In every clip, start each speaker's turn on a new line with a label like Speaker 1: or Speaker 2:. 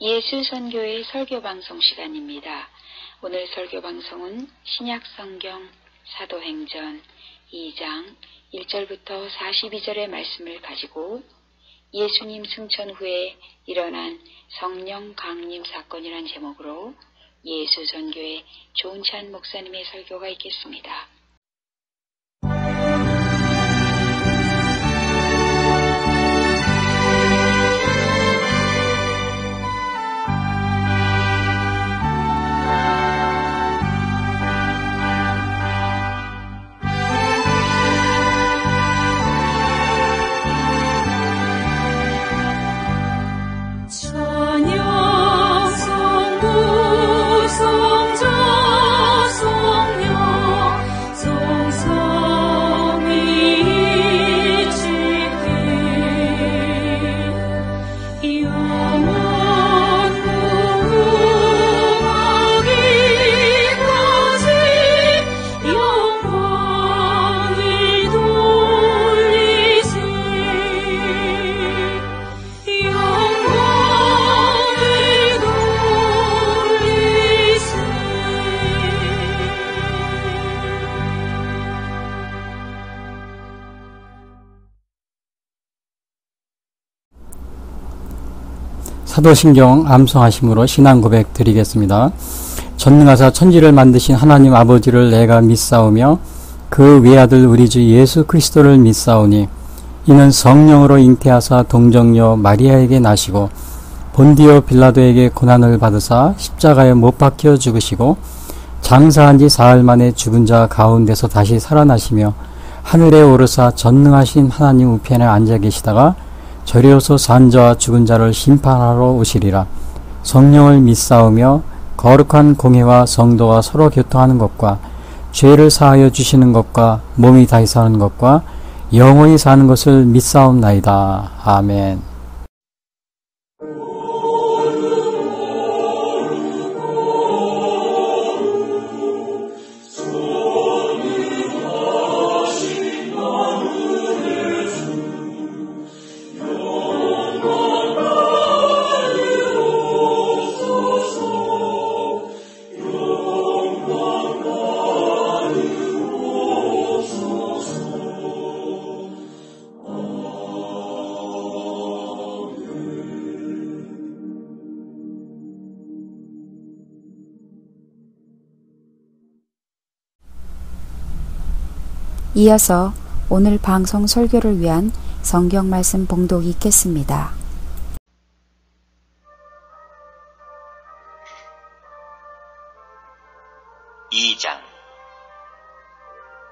Speaker 1: 예수선교의 설교방송 시간입니다. 오늘 설교방송은 신약성경 사도행전 2장 1절부터 42절의 말씀을 가지고 예수님 승천 후에 일어난 성령 강림 사건이란 제목으로 예수선교의 조은찬 목사님의 설교가 있겠습니다.
Speaker 2: 사도신경 암송하심으로 신앙 고백 드리겠습니다. 전능하사 천지를 만드신 하나님 아버지를 내가 믿사오며 그 외아들 우리 주 예수 그리스도를 믿사오니 이는 성령으로 잉태하사 동정녀 마리아에게 나시고 본디오 빌라도에게 고난을 받으사 십자가에 못 박혀 죽으시고 장사한 지 사흘 만에 죽은 자 가운데서 다시 살아나시며 하늘에 오르사 전능하신 하나님 우편에 앉아 계시다가 저리로서 산 자와 죽은 자를 심판하러 오시리라. 성령을 믿사오며 거룩한 공회와 성도가 서로 교통하는 것과 죄를 사하여 주시는 것과 몸이 다시 사는 것과 영원히 사는 것을 믿사옵나이다. 아멘.
Speaker 3: 이어서 오늘 방송 설교를 위한 성경 말씀 봉독이 있겠습니다.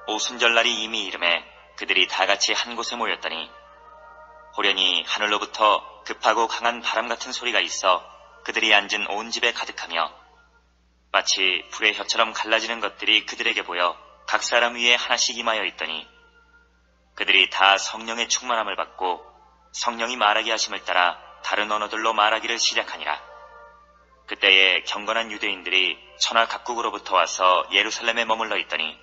Speaker 4: 오순절날이 이미 이름에 그들이 다같이 한 곳에 모였더니 호련히 하늘로부터 급하고 강한 바람 같은 소리가 있어 그들이 앉은 온 집에 가득하며 마치 불의 혀처럼 갈라지는 것들이 그들에게 보여 각 사람 위에 하나씩 임하여 있더니 그들이 다 성령의 충만함을 받고 성령이 말하게 하심을 따라 다른 언어들로 말하기를 시작하니라. 그때에 경건한 유대인들이 천하 각국으로부터 와서 예루살렘에 머물러 있더니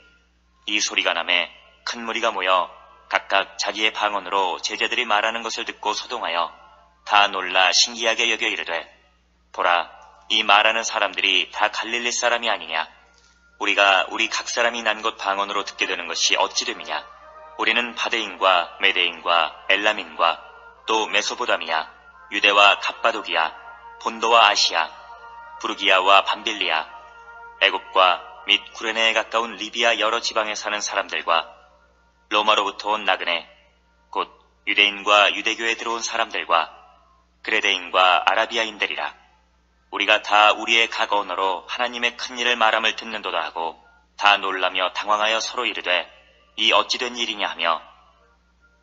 Speaker 4: 이 소리가 나매 큰 무리가 모여 각각 자기의 방언으로 제자들이 말하는 것을 듣고 소동하여 다 놀라 신기하게 여겨 이르되 보라, 이 말하는 사람들이 다 갈릴리 사람이 아니냐? 우리가 우리 각 사람이 난 곳 방언으로 듣게 되는 것이 어찌 됨이냐? 우리는 바데인과 메데인과 엘람인과 또 메소포다미아, 유대와 갑바도기아, 본도와 아시아, 부르기아와 밤빌리아, 애굽과 및 구레네에 가까운 리비아 여러 지방에 사는 사람들과 로마로부터 온 나그네, 곧 유대인과 유대교에 들어온 사람들과 그레데인과 아라비아인들이라. 우리가 다 우리의 각 언어로 하나님의 큰 일을 말함을 듣는도다 하고 다 놀라며 당황하여 서로 이르되 이 어찌 된 일이냐 하며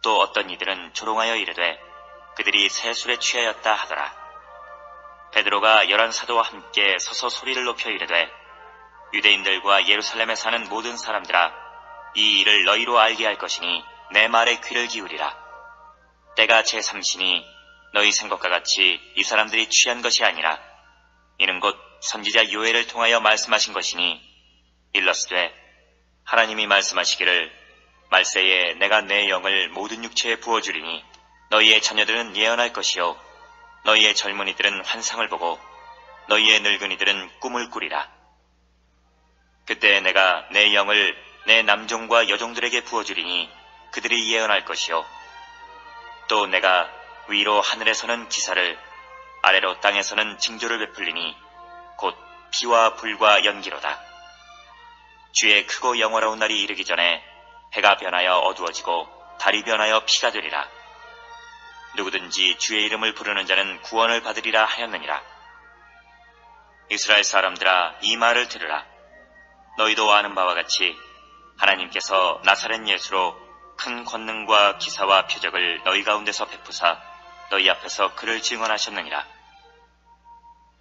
Speaker 4: 또 어떤 이들은 조롱하여 이르되 그들이 새 술에 취하였다 하더라. 베드로가 11 사도와 함께 서서 소리를 높여 이르되 유대인들과 예루살렘에 사는 모든 사람들아, 이 일을 너희로 알게 할 것이니 내 말에 귀를 기울이라. 때가 제3시니 너희 생각과 같이 이 사람들이 취한 것이 아니라 이는 곧 선지자 요엘을 통하여 말씀하신 것이니 일러스되 하나님이 말씀하시기를 말세에 내가 내 영을 모든 육체에 부어주리니 너희의 자녀들은 예언할 것이요 너희의 젊은이들은 환상을 보고 너희의 늙은이들은 꿈을 꾸리라. 그때 내가 내 영을 내 남종과 여종들에게 부어주리니 그들이 예언할 것이요. 또 내가 위로 하늘에서는 기사를, 아래로 땅에서는 징조를 베풀리니 곧 피와 불과 연기로다. 주의 크고 영원로운 날이 이르기 전에 해가 변하여 어두워지고 달이 변하여 피가 되리라. 누구든지 주의 이름을 부르는 자는 구원을 받으리라 하였느니라. 이스라엘 사람들아, 이 말을 들으라. 너희도 아는 바와 같이 하나님께서 나사렛 예수로 큰 권능과 기사와 표적을 너희 가운데서 베푸사 너희 앞에서 그를 증언하셨느니라.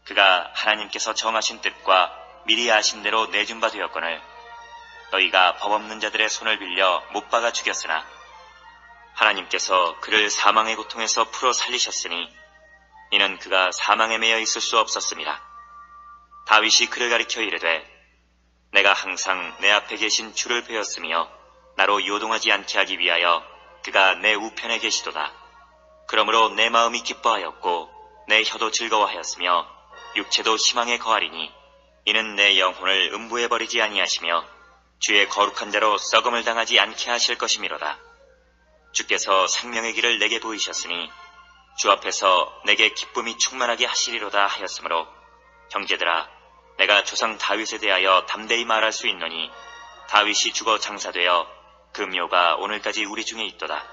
Speaker 4: 그가 하나님께서 정하신 뜻과 미리 아신 대로 내준 바 되었거늘 너희가 법 없는 자들의 손을 빌려 못 박아 죽였으나 하나님께서 그를 사망의 고통에서 풀어 살리셨으니 이는 그가 사망에 매여 있을 수 없었습니다. 다윗이 그를 가리켜 이르되 내가 항상 내 앞에 계신 주를 배웠으며 나로 요동하지 않게 하기 위하여 그가 내 우편에 계시도다. 그러므로 내 마음이 기뻐하였고 내 혀도 즐거워하였으며 육체도 희망에 거하리니 이는 내 영혼을 음부에 버리지 아니하시며 주의 거룩한 자로 썩음을 당하지 않게 하실 것이미로다. 주께서 생명의 길을 내게 보이셨으니 주 앞에서 내게 기쁨이 충만하게 하시리로다 하였으므로 형제들아, 내가 조상 다윗에 대하여 담대히 말할 수 있노니 다윗이 죽어 장사되어 그 묘가 오늘까지 우리 중에 있도다.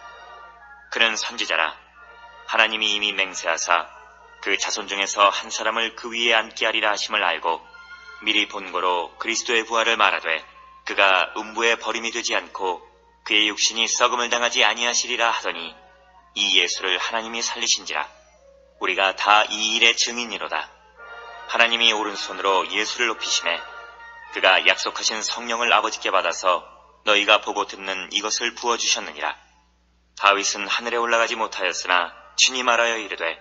Speaker 4: 그는 선지자라. 하나님이 이미 맹세하사 그 자손 중에서 한 사람을 그 위에 앉게 하리라 하심을 알고 미리 본고로 그리스도의 부활을 말하되 그가 음부에 버림이 되지 않고 그의 육신이 썩음을 당하지 아니하시리라 하더니 이 예수를 하나님이 살리신지라. 우리가 다 이 일의 증인이로다. 하나님이 오른손으로 예수를 높이시매 그가 약속하신 성령을 아버지께 받아서 너희가 보고 듣는 이것을 부어주셨느니라. 다윗은 하늘에 올라가지 못하였으나 친히 말하여 이르되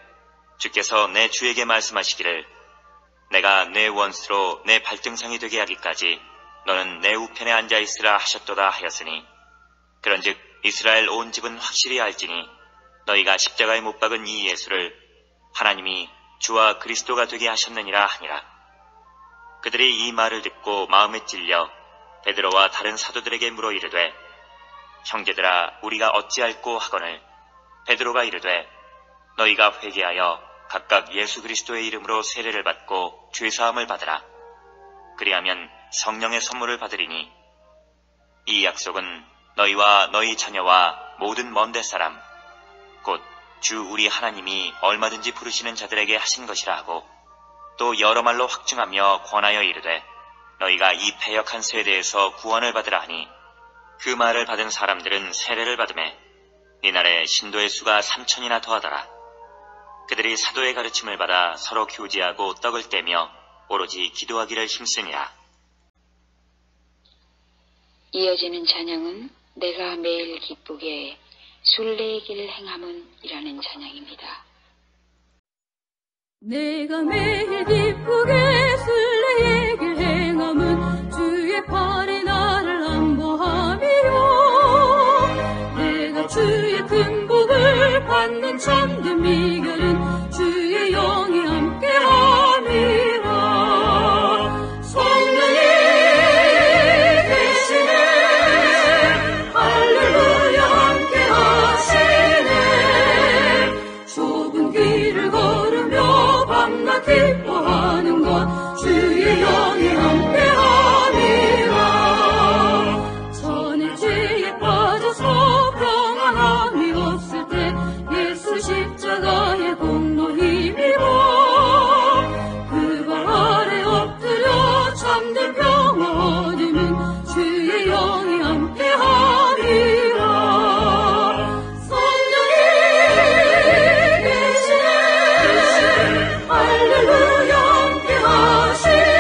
Speaker 4: 주께서 내 주에게 말씀하시기를 내가 내 원수로 내 발등상이 되게 하기까지 너는 내 우편에 앉아있으라 하셨도다 하였으니 그런즉 이스라엘 온 집은 확실히 알지니 너희가 십자가에 못 박은 이 예수를 하나님이 주와 그리스도가 되게 하셨느니라 하니라. 그들이 이 말을 듣고 마음에 찔려 베드로와 다른 사도들에게 물어 이르되 형제들아, 우리가 어찌할꼬 하거늘 베드로가 이르되 너희가 회개하여 각각 예수 그리스도의 이름으로 세례를 받고 죄사함을 받으라. 그리하면 성령의 선물을 받으리니 이 약속은 너희와 너희 자녀와 모든 먼데 사람 곧 주 우리 하나님이 얼마든지 부르시는 자들에게 하신 것이라 하고 또 여러 말로 확증하며 권하여 이르되 너희가 이 패역한 세대에서 구원을 받으라 하니 그 말을 받은 사람들은 세례를 받으매 이날에 신도의 수가 3,000이나 더하더라. 그들이 사도의 가르침을 받아 서로 교제하고 떡을 떼며 오로지 기도하기를 힘쓰니라.
Speaker 1: 이어지는 찬양은 내가 매일 기쁘게 순례의 길 행함은이라는 찬양입니다.
Speaker 5: 내가 매일 기쁘게 순례의 길 행함은 주의 팔이 나를 안보함이요. 내가 주의 큰 복을 받는 참된 비결은 주의 영이 함께함이라. 성령이 계시네 할렐루야 함께하시네. 좁은 길을 걸으며 밤낮 기뻐하는 것 주의 영이 함께함이라. 전에 죄에 빠져서 평안함이 없을 때 예수 십자가의 공로 힘입어 그 발 아래 엎드려 참된 평화 얻으면 주의 영이 함께함이라. 성령이 계시네 할렐루야 함께하시네.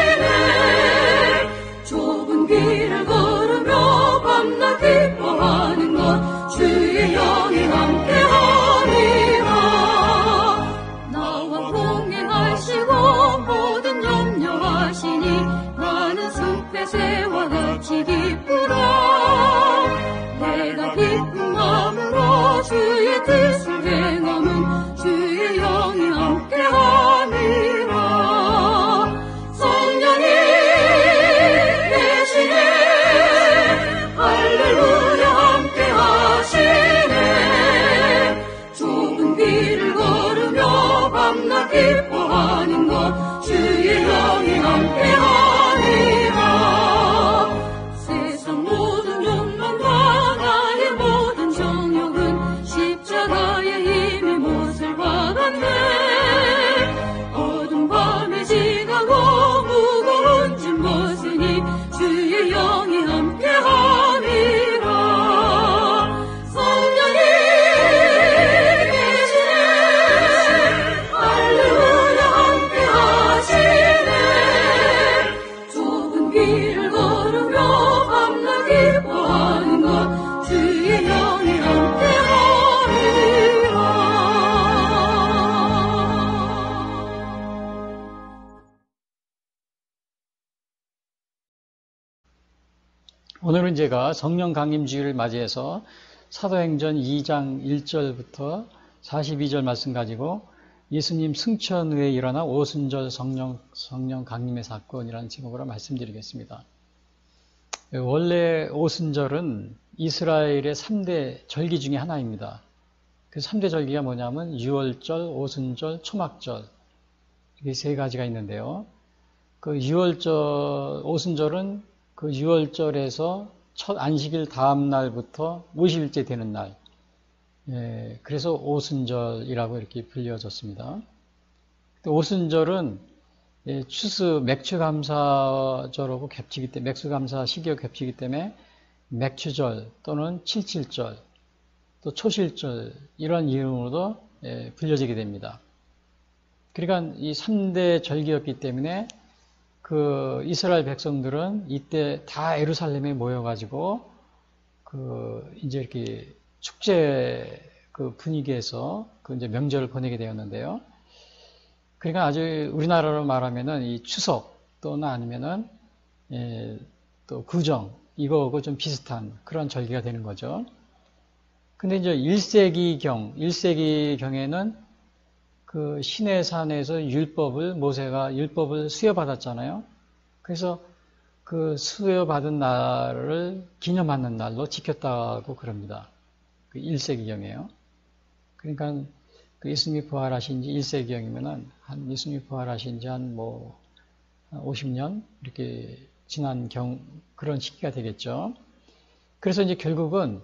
Speaker 5: 밤낮 기뻐하는 것 주의 영이 함께하리라. 세상 모든 욕망과 나의 모든 정욕은 십자가의 힘이 못을 박았네. 어둠 밤에 지나고 무거운 짐 벗으니 주의 영이 함께하리라. 성령이 계시네. 할렐루야 함께하시네. 좁은 길을 걸으며 밤낮 기뻐하는 것 주의 영이 함께하리라.
Speaker 2: 오늘은 제가 성령 강림주의를 맞이해서 사도행전 2장 1절부터 42절 말씀 가지고 예수님 승천 후에 일어난 오순절 성령 강림의 사건이라는 제목으로 말씀드리겠습니다. 원래 오순절은 이스라엘의 3대 절기 중에 하나입니다. 그 3대 절기가 뭐냐면 유월절, 오순절, 초막절 이게 세 가지가 있는데요. 그 오순절은 그 유월절에서 첫 안식일 다음 날부터 50일째 되는 날. 그래서 오순절이라고 이렇게 불려졌습니다. 오순절은 추수 맥추감사절하고 겹치기 때문에, 맥추감사 시기와 겹치기 때문에 맥추절 또는 칠칠절, 또 초실절 이런 이름으로도 불려지게 됩니다. 그러니까 이 3대 절기였기 때문에 그 이스라엘 백성들은 이때 다 예루살렘에 모여가지고 이제 이렇게 축제 그 분위기에서 그 이제 명절을 보내게 되었는데요. 그러니까 아주 우리나라로 말하면은 이 추석 또는 아니면은 또 구정 이거하고 좀 비슷한 그런 절기가 되는 거죠. 근데 이제 1세기경에는 그 시내산에서 모세가 율법을 수여받았잖아요. 그래서 그 수여받은 날을 기념하는 날로 지켰다고 그럽니다. 그 1세기경이에요. 그러니까 그 예수님이 부활하신 지 1세기경이면은 예수님이 부활하신 지 한 50년 이렇게 지난 그런 시기가 되겠죠. 그래서 이제 결국은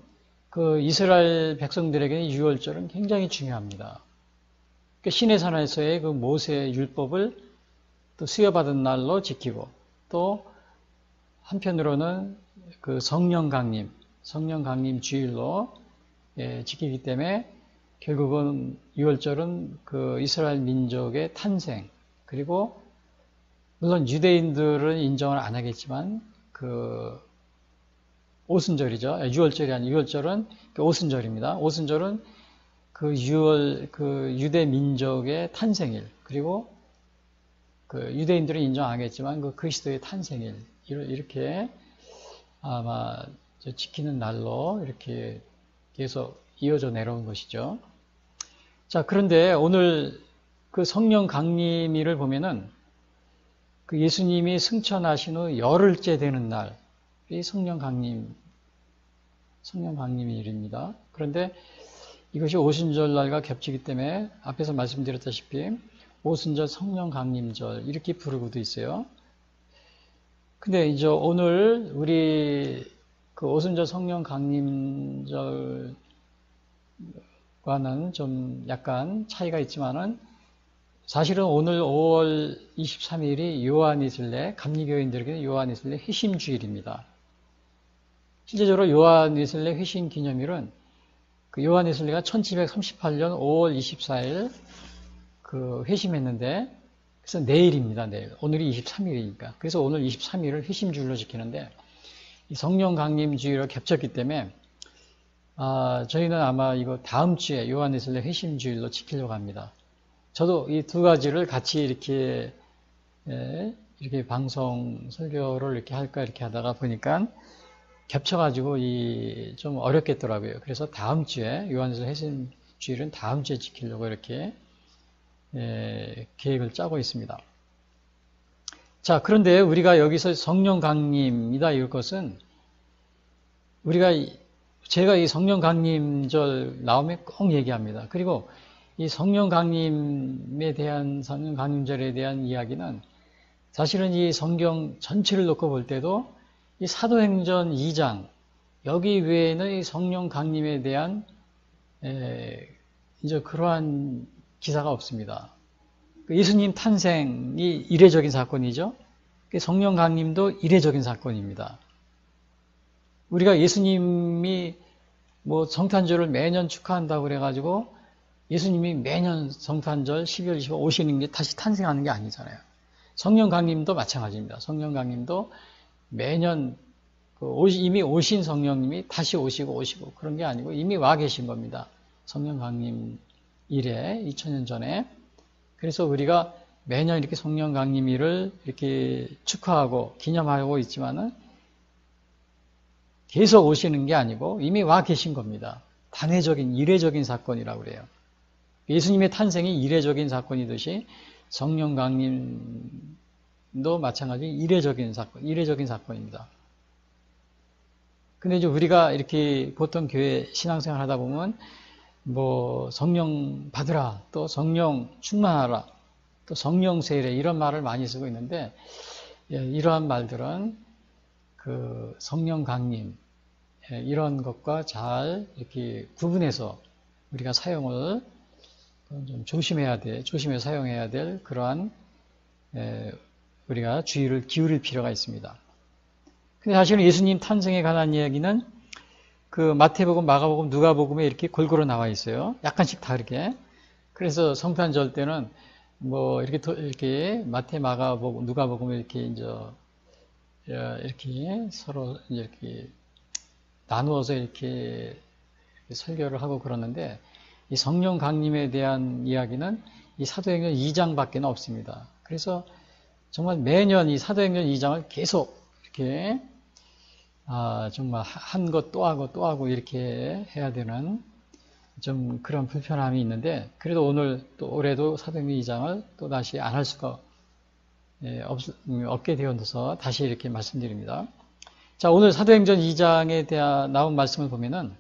Speaker 2: 그 이스라엘 백성들에게는 유월절은 굉장히 중요합니다. 시내산에서의 그 모세의 율법을 또 수여받은 날로 지키고 또 한편으로는 그 성령 강림 주일로 지키기 때문에 결국은 유월절은 그 이스라엘 민족의 탄생 그리고 물론 유대인들은 인정을 안 하겠지만 그 오순절이죠. 유월절이 아닌 유월절은 오순절입니다. 오순절은 그 유대 민족의 탄생일, 그리고 그 유대인들은 인정 안 하겠지만 그 그리스도의 탄생일, 이렇게 아마 지키는 날로 이렇게 계속 이어져 내려온 것이죠. 자, 그런데 오늘 그 성령 강림일을 보면은 그 예수님이 승천하신 후 열흘째 되는 날이 성령 강림일입니다. 그런데 이것이 오순절 날과 겹치기 때문에 앞에서 말씀드렸다시피 오순절 성령 강림절 이렇게 부르고도 있어요. 근데 이제 오늘 우리 그 오순절 성령 강림절과는 좀 약간 차이가 있지만은 사실은 오늘 5월 23일이 요한이슬레 감리교인들에게는 요한이슬레 회심주일입니다. 실제적으로 요한이슬레 회심 기념일은 그 요한이슬레가 1738년 5월 24일 그 회심했는데, 그래서 내일입니다, 내일. 오늘이 23일이니까. 그래서 오늘 23일을 회심주일로 지키는데, 이 성령 강림주의로 겹쳤기 때문에, 저희는 아마 이거 다음 주에 요한이슬레 회심주일로 지키려고 합니다. 저도 이 두 가지를 같이 이렇게 방송 설교를 이렇게 할까 이렇게 하다가 보니까 겹쳐가지고 좀 어렵겠더라고요. 그래서 다음 주에 요한일서 회심주일은 다음 주에 지키려고 이렇게 계획을 짜고 있습니다. 자, 그런데 우리가 여기서 성령 강림이다 이것은 제가 이 성령 강림절 나오면 꼭 얘기합니다. 그리고 이 성령 강림에 대한, 성령 강림절에 대한 이야기는 사실은 이 성경 전체를 놓고 볼 때도 이 사도행전 2장, 여기 외에는 이 성령 강림에 대한 이제 그러한 기사가 없습니다. 예수님 탄생이 이례적인 사건이죠. 성령 강림도 이례적인 사건입니다. 우리가 예수님이 뭐 성탄절을 매년 축하한다고 그래가지고 예수님이 매년 성탄절 12월 25일 오시는 게 다시 탄생하는 게 아니잖아요. 성령 강림도 마찬가지입니다. 성령 강림도 매년 이미 오신 성령님이 다시 오시고 그런 게 아니고 이미 와 계신 겁니다. 성령 강림 이래 2000년 전에. 그래서 우리가 매년 이렇게 성령 강림일을 이렇게 축하하고 기념하고 있지만은 계속 오시는 게 아니고 이미 와 계신 겁니다. 단회적인 이례적인 사건이라고 그래요. 예수님의 탄생이 이례적인 사건이듯이 성령 강림도 마찬가지 이례적인 사건입니다. 근데 이제 우리가 이렇게 보통 교회 신앙생활 하다 보면 뭐 성령 받으라, 또 성령 충만하라, 또 성령 세례 이런 말을 많이 쓰고 있는데 이러한 말들은 그 성령 강림 이런 것과 잘 이렇게 구분해서 우리가 사용을 좀 조심해서 사용해야 될 그러한 우리가 주의를 기울일 필요가 있습니다. 근데 사실은 예수님 탄생에 관한 이야기는 그 마태복음, 마가복음, 누가복음에 이렇게 골고루 나와 있어요. 약간씩 다르게. 그래서 성탄절 때는 뭐 이렇게 마태, 마가복음, 누가복음을 이렇게 서로 이렇게 나누어서 이렇게 설교를 하고 그러는데 이 성령 강림에 대한 이야기는 이 사도행전 2장밖에 없습니다. 그래서 정말 매년 이 사도행전 2장을 계속 이렇게 정말 한 것 또 하고 이렇게 해야 되는 좀 그런 불편함이 있는데 그래도 올해도 사도행전 2장을 또 다시 안 할 수가 없게 되어서 다시 이렇게 말씀드립니다. 자, 오늘 사도행전 2장에 대한 나온 말씀을 보면은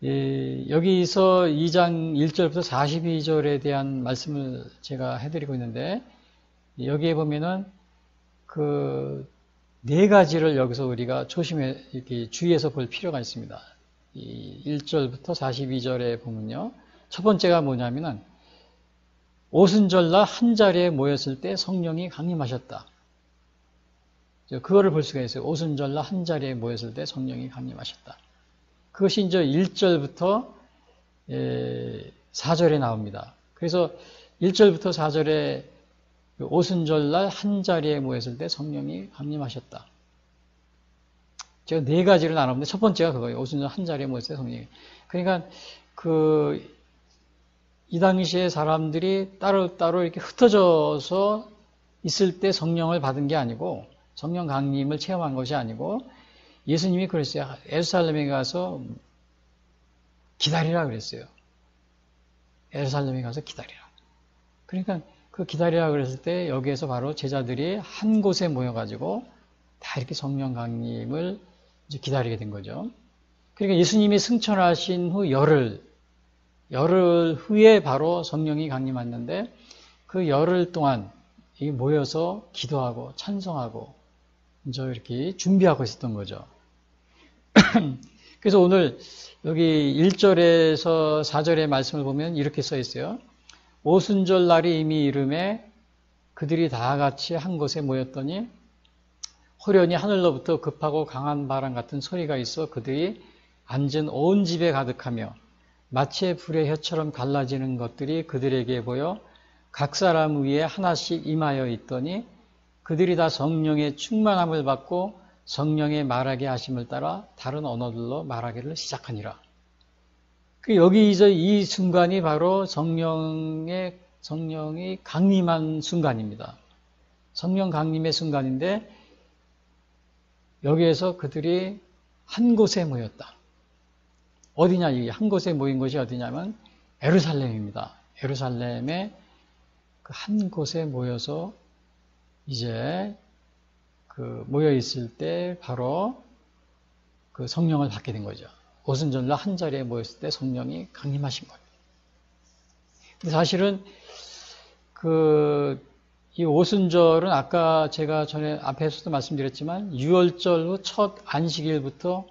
Speaker 2: 여기서 2장 1절부터 42절에 대한 말씀을 제가 해드리고 있는데 여기에 보면은 그 네 가지를 여기서 우리가 이렇게 주의해서 볼 필요가 있습니다. 이 1절부터 42절에 보면요. 첫 번째가 뭐냐면은 오순절날 한 자리에 모였을 때 성령이 강림하셨다. 그거를 볼 수가 있어요. 오순절날 한 자리에 모였을 때 성령이 강림하셨다. 그것이 이제 1절부터 4절에 나옵니다. 그래서 1절부터 4절에 오순절날 한 자리에 모였을 때 성령이 강림하셨다. 제가 네 가지를 나눴는데 첫 번째가 그거예요. 오순절 한 자리에 모였을 때 성령이. 그러니까 이 당시에 사람들이 따로 이렇게 흩어져서 있을 때 성령을 받은 게 아니고 성령 강림을 체험한 것이 아니고 예수님이 그랬어요. 예루살렘에 가서 기다리라 그랬어요. 예루살렘에 가서 기다리라. 그러니까 그 기다리라 그랬을 때 여기에서 바로 제자들이 한 곳에 모여가지고 다 이렇게 성령 강림을 이제 기다리게 된 거죠. 그러니까 예수님이 승천하신 후 열흘 후에 바로 성령이 강림했는데 그 열흘 동안 모여서 기도하고 찬송하고 이제 이렇게 준비하고 있었던 거죠. 그래서 오늘 여기 1절에서 4절의 말씀을 보면 이렇게 써 있어요. 오순절 날이 이미 이름에 그들이 다 같이 한 곳에 모였더니 호련히 하늘로부터 급하고 강한 바람 같은 소리가 있어 그들이 앉은 온 집에 가득하며 마치 불의 혀처럼 갈라지는 것들이 그들에게 보여 각 사람 위에 하나씩 임하여 있더니 그들이 다 성령의 충만함을 받고 성령의 말하게 하심을 따라 다른 언어들로 말하기를 시작하니라. 여기 이제 이 순간이 바로 성령이 강림한 순간입니다. 성령 강림의 순간인데 여기에서 그들이 한 곳에 모였다. 어디냐? 이 한 곳에 모인 곳이 어디냐면 예루살렘입니다. 예루살렘에 그 한 곳에 모여서 이제 모여 있을 때 바로 성령을 받게 된 거죠. 오순절날 한 자리에 모였을 때 성령이 강림하신 거예요. 근데 사실은 이 오순절은 아까 제가 전에 앞에서도 말씀드렸지만 6월절 후 첫 안식일부터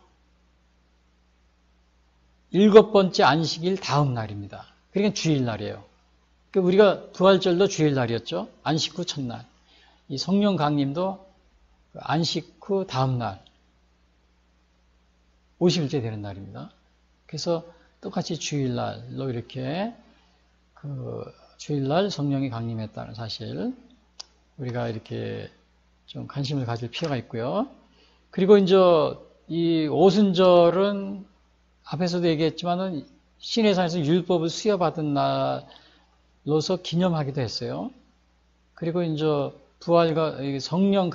Speaker 2: 7번째 안식일 다음 날입니다. 그러니까 주일날이에요. 그러니까 우리가 부활절도 주일날이었죠. 안식 후 첫날. 이 성령 강림도 안식 후 다음 날 50일째 되는 날입니다. 그래서 똑같이 주일날로 이렇게 주일날 성령이 강림했다는 사실 우리가 이렇게 좀 관심을 가질 필요가 있고요. 그리고 이제 이 오순절은 앞에서도 얘기했지만은 시내산에서 율법을 수여받은 날로서 기념하기도 했어요. 그리고 이제 부활과 성령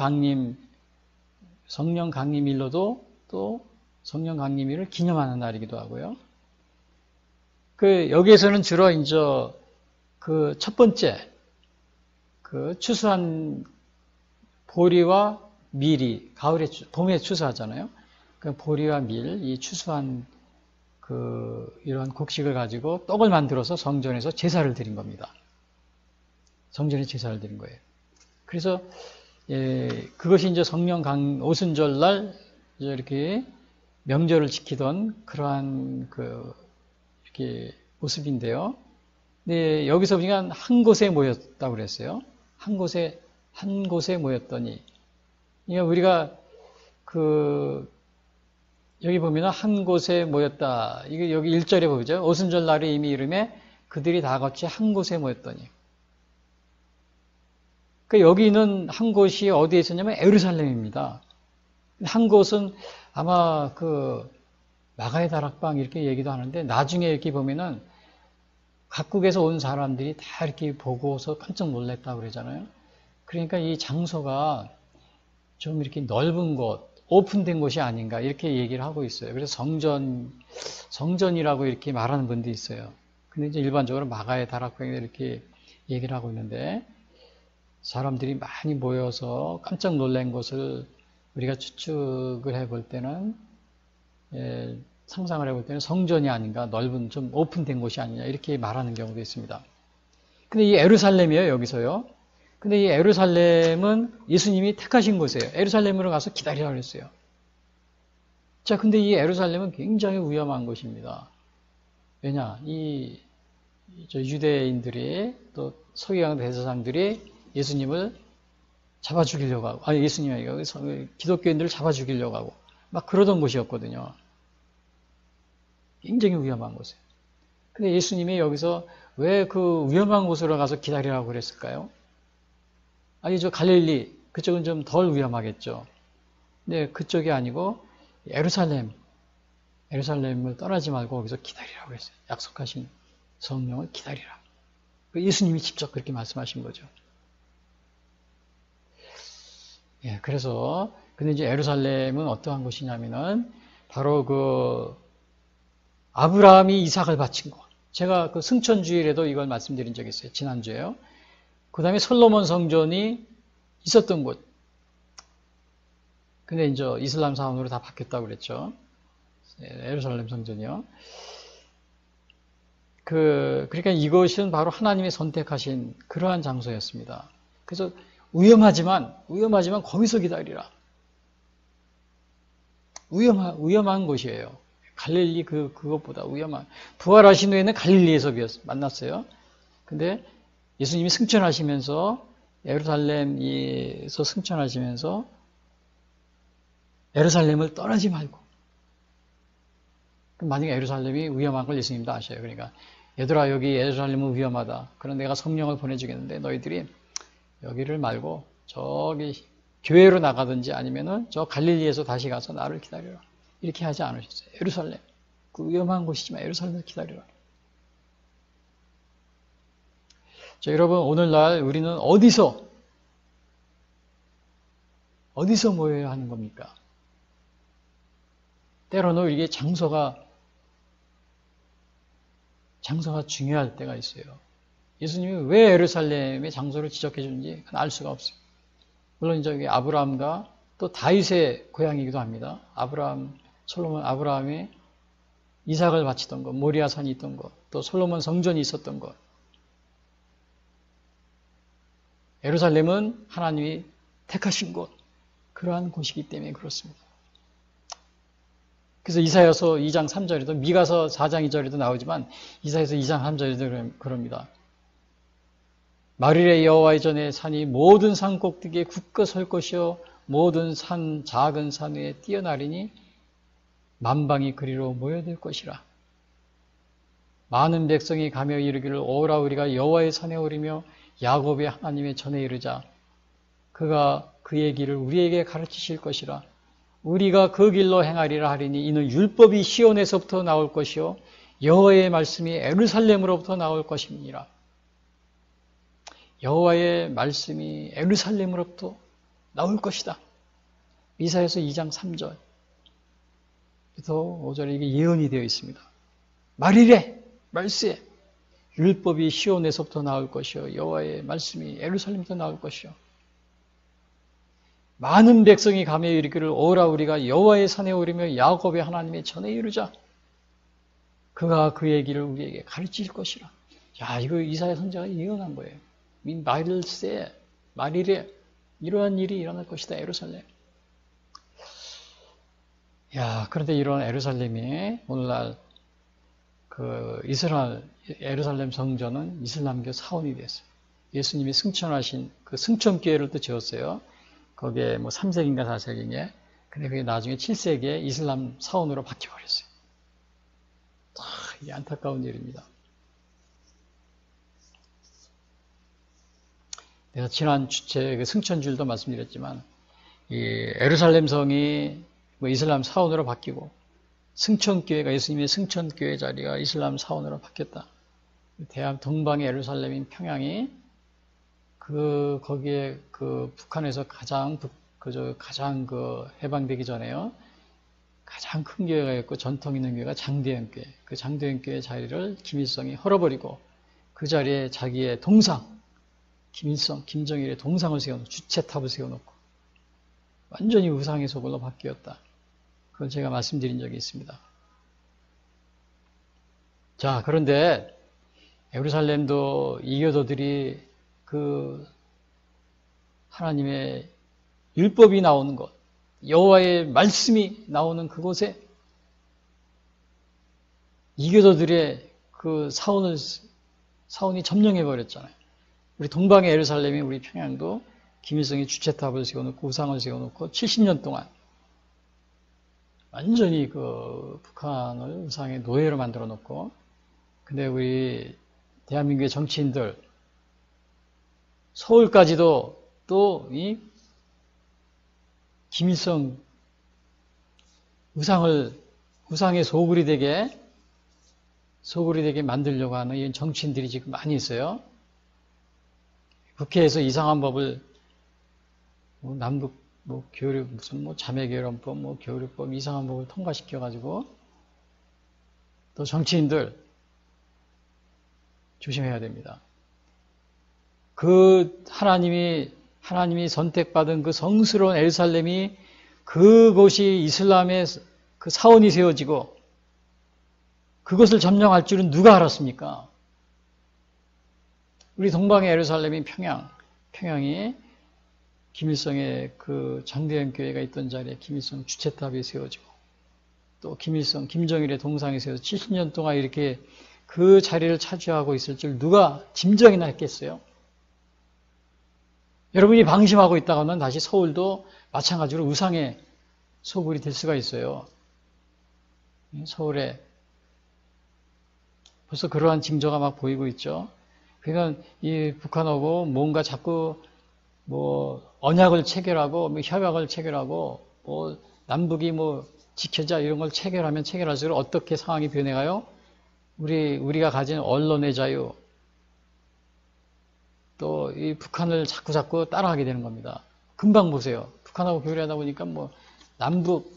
Speaker 2: 강림일로도 또 성령 강림일을 기념하는 날이기도 하고요. 여기에서는 주로 이제 첫 번째 추수한 보리와 밀이 봄에 추수하잖아요. 그 보리와 밀, 이 추수한 이러한 곡식을 가지고 떡을 만들어서 성전에서 제사를 드린 겁니다. 성전에 제사를 드린 거예요. 그래서 그것이 이제 오순절 날 이렇게 명절을 지키던 그러한 이렇게 모습인데요. 네, 여기서 보니까 한 곳에 모였다고 그랬어요. 한 곳에 모였더니, 그러니까 우리가 여기 보면 한 곳에 모였다. 이게 여기 1절에 보죠. 오순절 날에 이미 이름에 그들이 다 같이 한 곳에 모였더니. 여기 있는 한 곳이 어디에 있었냐면 예루살렘입니다. 한 곳은 아마 마가의 다락방 이렇게 얘기도 하는데 나중에 이렇게 보면은 각국에서 온 사람들이 다 이렇게 보고서 깜짝 놀랐다고 그러잖아요. 그러니까 이 장소가 좀 이렇게 넓은 곳, 오픈된 곳이 아닌가 이렇게 얘기를 하고 있어요. 그래서 성전이라고 이렇게 말하는 분도 있어요. 근데 이제 일반적으로 마가의 다락방에 이렇게 얘기를 하고 있는데 사람들이 많이 모여서 깜짝 놀란 것을 우리가 추측을 해볼 때는 상상을 해볼 때는 성전이 아닌가 넓은 좀 오픈된 곳이 아니냐 이렇게 말하는 경우도 있습니다. 근데 이 예루살렘이에요 여기서요. 근데 이 예루살렘은 예수님이 택하신 곳이에요. 예루살렘으로 가서 기다리라고 그랬어요. 자, 근데 이 예루살렘은 굉장히 위험한 곳입니다. 왜냐? 유대인들이 또 서기관 대제사장들이 예수님을 잡아 죽이려고 하고, 예수님이 아니고 기독교인들을 잡아 죽이려고 하고 막 그러던 곳이었거든요. 굉장히 위험한 곳이에요. 근데 예수님이 여기서 왜 그 위험한 곳으로 가서 기다리라고 그랬을까요? 저 갈릴리 그쪽은 좀 덜 위험하겠죠. 근데 그쪽이 아니고 예루살렘을 떠나지 말고 거기서 기다리라고 그랬어요. 약속하신 성령을 기다리라. 예수님이 직접 그렇게 말씀하신 거죠. 그래서 근데 이제 예루살렘은 어떠한 곳이냐면은 바로 아브라함이 이삭을 바친 곳. 제가 승천주일에도 이걸 말씀드린 적이 있어요. 지난주에요. 그 다음에 솔로몬 성전이 있었던 곳. 근데 이제 이슬람 사원으로 다 바뀌었다고 그랬죠. 예루살렘 성전이요. 그러니까 이것은 바로 하나님이 선택하신 그러한 장소였습니다. 그래서 위험하지만 거기서 기다리라. 위험한 곳이에요. 갈릴리 그것보다 위험한. 부활하신 후에는 갈릴리에서 만났어요. 근데 예수님이 승천하시면서 예루살렘에서 승천하시면서 예루살렘을 떠나지 말고. 만약에 예루살렘이 위험한 걸 예수님도 아셔요. 그러니까 얘들아 여기 예루살렘은 위험하다. 그럼 내가 성령을 보내주겠는데 너희들이 여기를 말고 저기 교회로 나가든지 아니면은 저 갈릴리에서 다시 가서 나를 기다려라. 이렇게 하지 않으셨어요. 예루살렘. 그 위험한 곳이지만 예루살렘을 기다려라. 자, 여러분 오늘날 우리는 어디서 모여야 하는 겁니까? 때로는 이게 장소가 중요할 때가 있어요. 예수님이 왜 예루살렘의 장소를 지적해 주는지 알 수가 없어요. 물론 저기 아브라함과 또 다윗의 고향이기도 합니다. 아브라함이 이삭을 바치던 것, 모리아산이 있던 것, 또 솔로몬 성전이 있었던 것, 예루살렘은 하나님이 택하신 곳, 그러한 곳이기 때문에 그렇습니다. 그래서 이사야서 2장 3절에도 미가서 4장 2절에도 나오지만 이사야서 2장 3절에도 그럽니다. 마르레 여호와의 전에 산이 모든 산 꼭대기에 굳게 설 것이요 모든 산 작은 산 위에 뛰어나리니 만방이 그리로 모여들 것이라. 많은 백성이 가며 이르기를 오라 우리가 여호와의 산에 오르며 야곱의 하나님의 전에 이르자. 그가 그의 길을 우리에게 가르치실 것이라. 우리가 그 길로 행하리라 하리니 이는 율법이 시온에서부터 나올 것이요 여호와의 말씀이 예루살렘으로부터 나올 것임이니라. 여호와의 말씀이 예루살렘으로부터 나올 것이다. 이사야서 2장 3절 부터 5절에 이게 예언이 되어 있습니다. 말이래, 말세. 율법이 시온에서부터 나올 것이요 여호와의 말씀이 예루살렘부터 나올 것이요. 많은 백성이 가며 이르기를 오라 우리가 여호와의 산에 오르며 야곱의 하나님의 전에 이르자. 그가 그의 길을 우리에게 가르칠 것이라. 야, 이거 이사야 선지자가 예언한 거예요. 말일세, 말이래, 이러한 일이 일어날 것이다, 예루살렘. 야, 그런데 이런 예루살렘이 오늘날 그 예루살렘 성전은 이슬람교 사원이 됐어요. 예수님이 승천하신 그 승천교회를 또 지었어요. 거기에 뭐 3세기인가 4세기에. 근데 그게 나중에 7세기에 이슬람 사원으로 바뀌어버렸어요. 이게 안타까운 일입니다. 내가 지난 주체 승천주일도 말씀드렸지만 이 예루살렘 성이 뭐 이슬람 사원으로 바뀌고 승천교회가 예수님의 승천교회 자리가 이슬람 사원으로 바뀌었다. 동방의 예루살렘인 평양이 거기에 북한에서 가장 해방되기 전에요. 가장 큰 교회가 있고 전통 있는 교회가 장대현교회. 그 장대현교회 자리를 김일성이 헐어버리고 그 자리에 자기의 동상 김정일의 동상을 세워놓고 주체탑을 세워놓고 완전히 우상의 소굴로 바뀌었다. 그걸 제가 말씀드린 적이 있습니다. 자, 그런데 예루살렘도 이교도들이 그 하나님의 율법이 나오는 곳, 여호와의 말씀이 나오는 그곳에 이교도들의 그 사원이 점령해 버렸잖아요. 우리 동방의 예루살렘이 우리 평양도 김일성이 주체탑을 세워놓고 우상을 세워놓고 70년 동안 완전히 그 북한을 우상의 노예로 만들어 놓고, 근데 우리 대한민국의 정치인들 서울까지도 또 이 김일성 우상의 소굴이 되게 만들려고 하는 이런 정치인들이 지금 많이 있어요. 국회에서 이상한 법을 남북 교류 무슨 자매결연법 교류법 이상한 법을 통과시켜 가지고 또 정치인들 조심해야 됩니다. 그 하나님이 선택받은 그 성스러운 예루살렘이 그곳이 이슬람의 그 사원이 세워지고 그것을 점령할 줄은 누가 알았습니까? 우리 동방의 예루살렘인 평양이 김일성의 그 장대현 교회가 있던 자리에 김일성 주체탑이 세워지고 또 김정일의 동상이 세워서 70년 동안 이렇게 그 자리를 차지하고 있을 줄 누가 짐작이나 했겠어요? 여러분이 방심하고 있다가는 다시 서울도 마찬가지로 우상의 소굴이 될 수가 있어요. 서울에 벌써 그러한 징조가 막 보이고 있죠. 그러니까 이 북한하고 뭔가 자꾸 언약을 체결하고 협약을 체결하고 남북이 지켜자 이런 걸 체결하면 체결할수록 어떻게 상황이 변해가요? 우리가 가진 언론의 자유, 또 이 북한을 자꾸 따라하게 되는 겁니다. 금방 보세요. 북한하고 교류하다 보니까 남북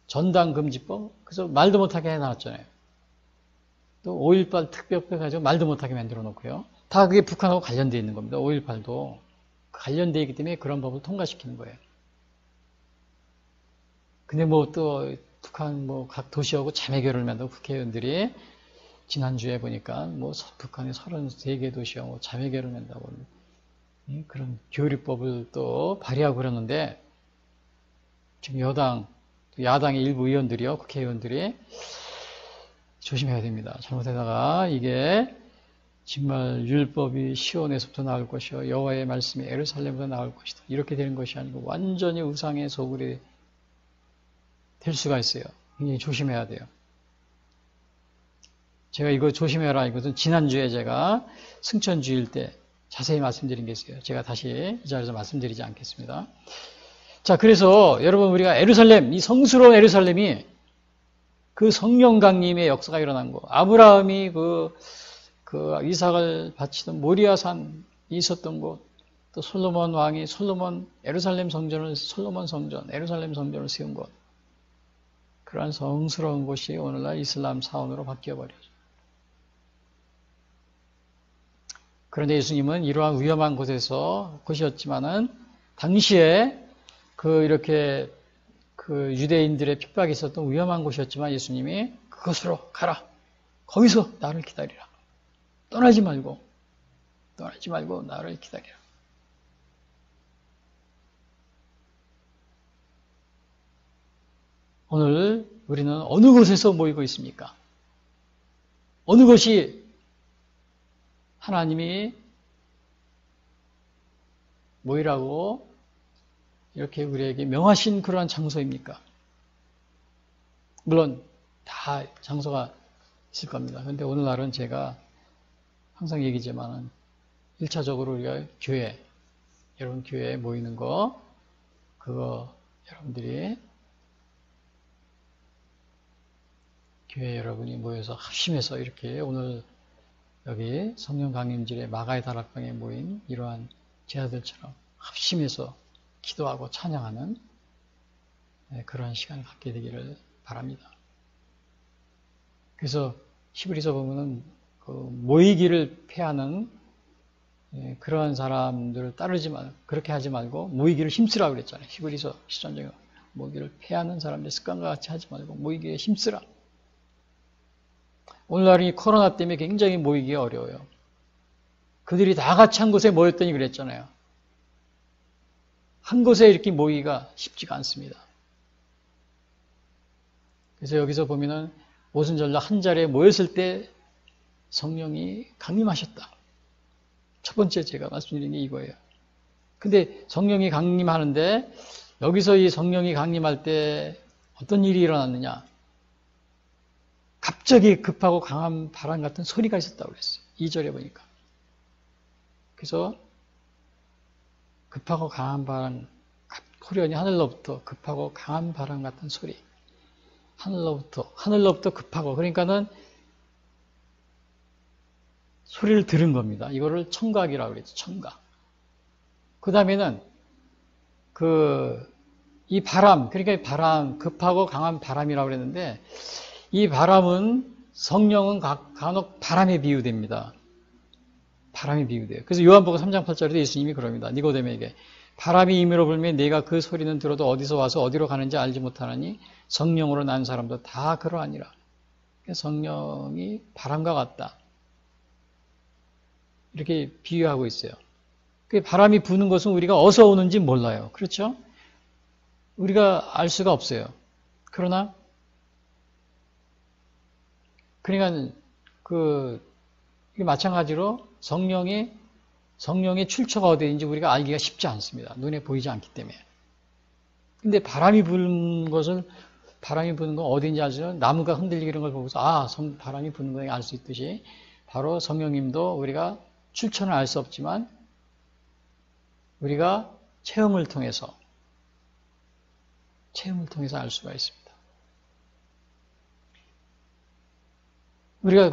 Speaker 2: 전당금지법, 그래서 말도 못하게 해놨잖아요. 또 5.18 특별법 가지고 말도 못하게 만들어 놓고요. 다 그게 북한하고 관련되어 있는 겁니다. 5.18도 관련되어 있기 때문에 그런 법을 통과시키는 거예요. 근데 또 북한 각 도시하고 자매결을 맺는 국회의원들이 지난주에 보니까 북한의 33개 도시하고 자매결을 맺는다고 그런 교리법을 또 발의하고 그러는데 지금 여당, 야당의 일부 의원들이요, 국회의원들이 조심해야 됩니다. 잘못하다가 이게 정말 율법이 시온에서부터 나올 것이요 여호와의 말씀이 예루살렘에서 나올 것이다. 이렇게 되는 것이 아니고 완전히 우상의 소굴이 될 수가 있어요. 굉장히 조심해야 돼요. 제가 이거 조심해라 이것은 지난주에 제가 승천주일 때 자세히 말씀드린 게 있어요. 제가 다시 이 자리에서 말씀드리지 않겠습니다. 자, 그래서 여러분 우리가 예루살렘, 이 성스러운 예루살렘이 그 성령 강림의 역사가 일어난 거, 아브라함이 그 이삭을 바치던 모리아산이 있었던 곳, 또 솔로몬 왕이 예루살렘 성전, 예루살렘 성전을 세운 곳, 그러한 성스러운 곳이 오늘날 이슬람 사원으로 바뀌어버렸죠. 그런데 예수님은 이러한 위험한 곳이었지만은 당시에 이렇게 유대인들의 핍박이 있었던 위험한 곳이었지만 예수님이 그곳으로 가라. 거기서 나를 기다리라. 떠나지 말고 나를 기다리라. 오늘 우리는 어느 곳에서 모이고 있습니까? 어느 곳이 하나님이 모이라고 이렇게 우리에게 명하신 그러한 장소입니까? 물론 다 장소가 있을 겁니다. 그런데 오늘날은 제가 항상 얘기지만은 1차적으로 우리가 여러분 교회에 모이는 거, 그거 여러분들이 교회 여러분이 모여서 합심해서 이렇게 오늘 여기 성령 강림절에 마가의 다락방에 모인 이러한 제자들처럼 합심해서 기도하고 찬양하는 그러한 시간을 갖게 되기를 바랍니다. 그래서 히브리서 보면은 모이기를 패하는 그러한 사람들을 그렇게 하지 말고 모이기를 힘쓰라 그랬잖아요. 히브리서 10장에 모이기를 패하는 사람들 습관과 같이 하지 말고 모이기에 힘쓰라. 오늘날은 이 코로나 때문에 굉장히 모이기가 어려워요. 그들이 다 같이 한 곳에 모였더니 그랬잖아요. 한 곳에 이렇게 모이기가 쉽지가 않습니다. 그래서 여기서 보면은 오순절날 한 자리에 모였을 때 성령이 강림하셨다. 첫 번째 제가 말씀드린 게 이거예요. 근데 성령이 강림하는데 여기서 이 성령이 강림할 때 어떤 일이 일어났느냐? 갑자기 급하고 강한 바람 같은 소리가 있었다고 그랬어요. 2절에 보니까. 그래서 급하고 강한 바람, 호련히 하늘로부터 급하고 강한 바람 같은 소리. 하늘로부터 급하고, 그러니까는 소리를 들은 겁니다. 이거를 청각이라고 그랬죠. 청각. 그 다음에는 이 바람, 그러니까 이 바람, 급하고 강한 바람이라고 그랬는데 이 바람은 성령은 간혹 바람에 비유됩니다. 바람에 비유돼요. 그래서 요한복음 3장 8절에도 예수님이 그럽니다. 니고데모에게 바람이 임의로 불면 네가 그 소리는 들어도 어디서 와서 어디로 가는지 알지 못하느니 성령으로 난 사람도 다 그러하니라. 성령이 바람과 같다. 이렇게 비유하고 있어요. 바람이 부는 것은 우리가 어디서 오는지 몰라요. 그렇죠? 우리가 알 수가 없어요. 그러니까 이게 마찬가지로 성령의 출처가 어디인지 우리가 알기가 쉽지 않습니다. 눈에 보이지 않기 때문에. 근데 바람이 부는 건 어디인지 알지는 나무가 흔들리는 걸 보고서 바람이 부는 걸 알 수 있듯이 바로 성령님도 우리가 출처는 알 수 없지만 우리가 체험을 통해서 알 수가 있습니다. 우리가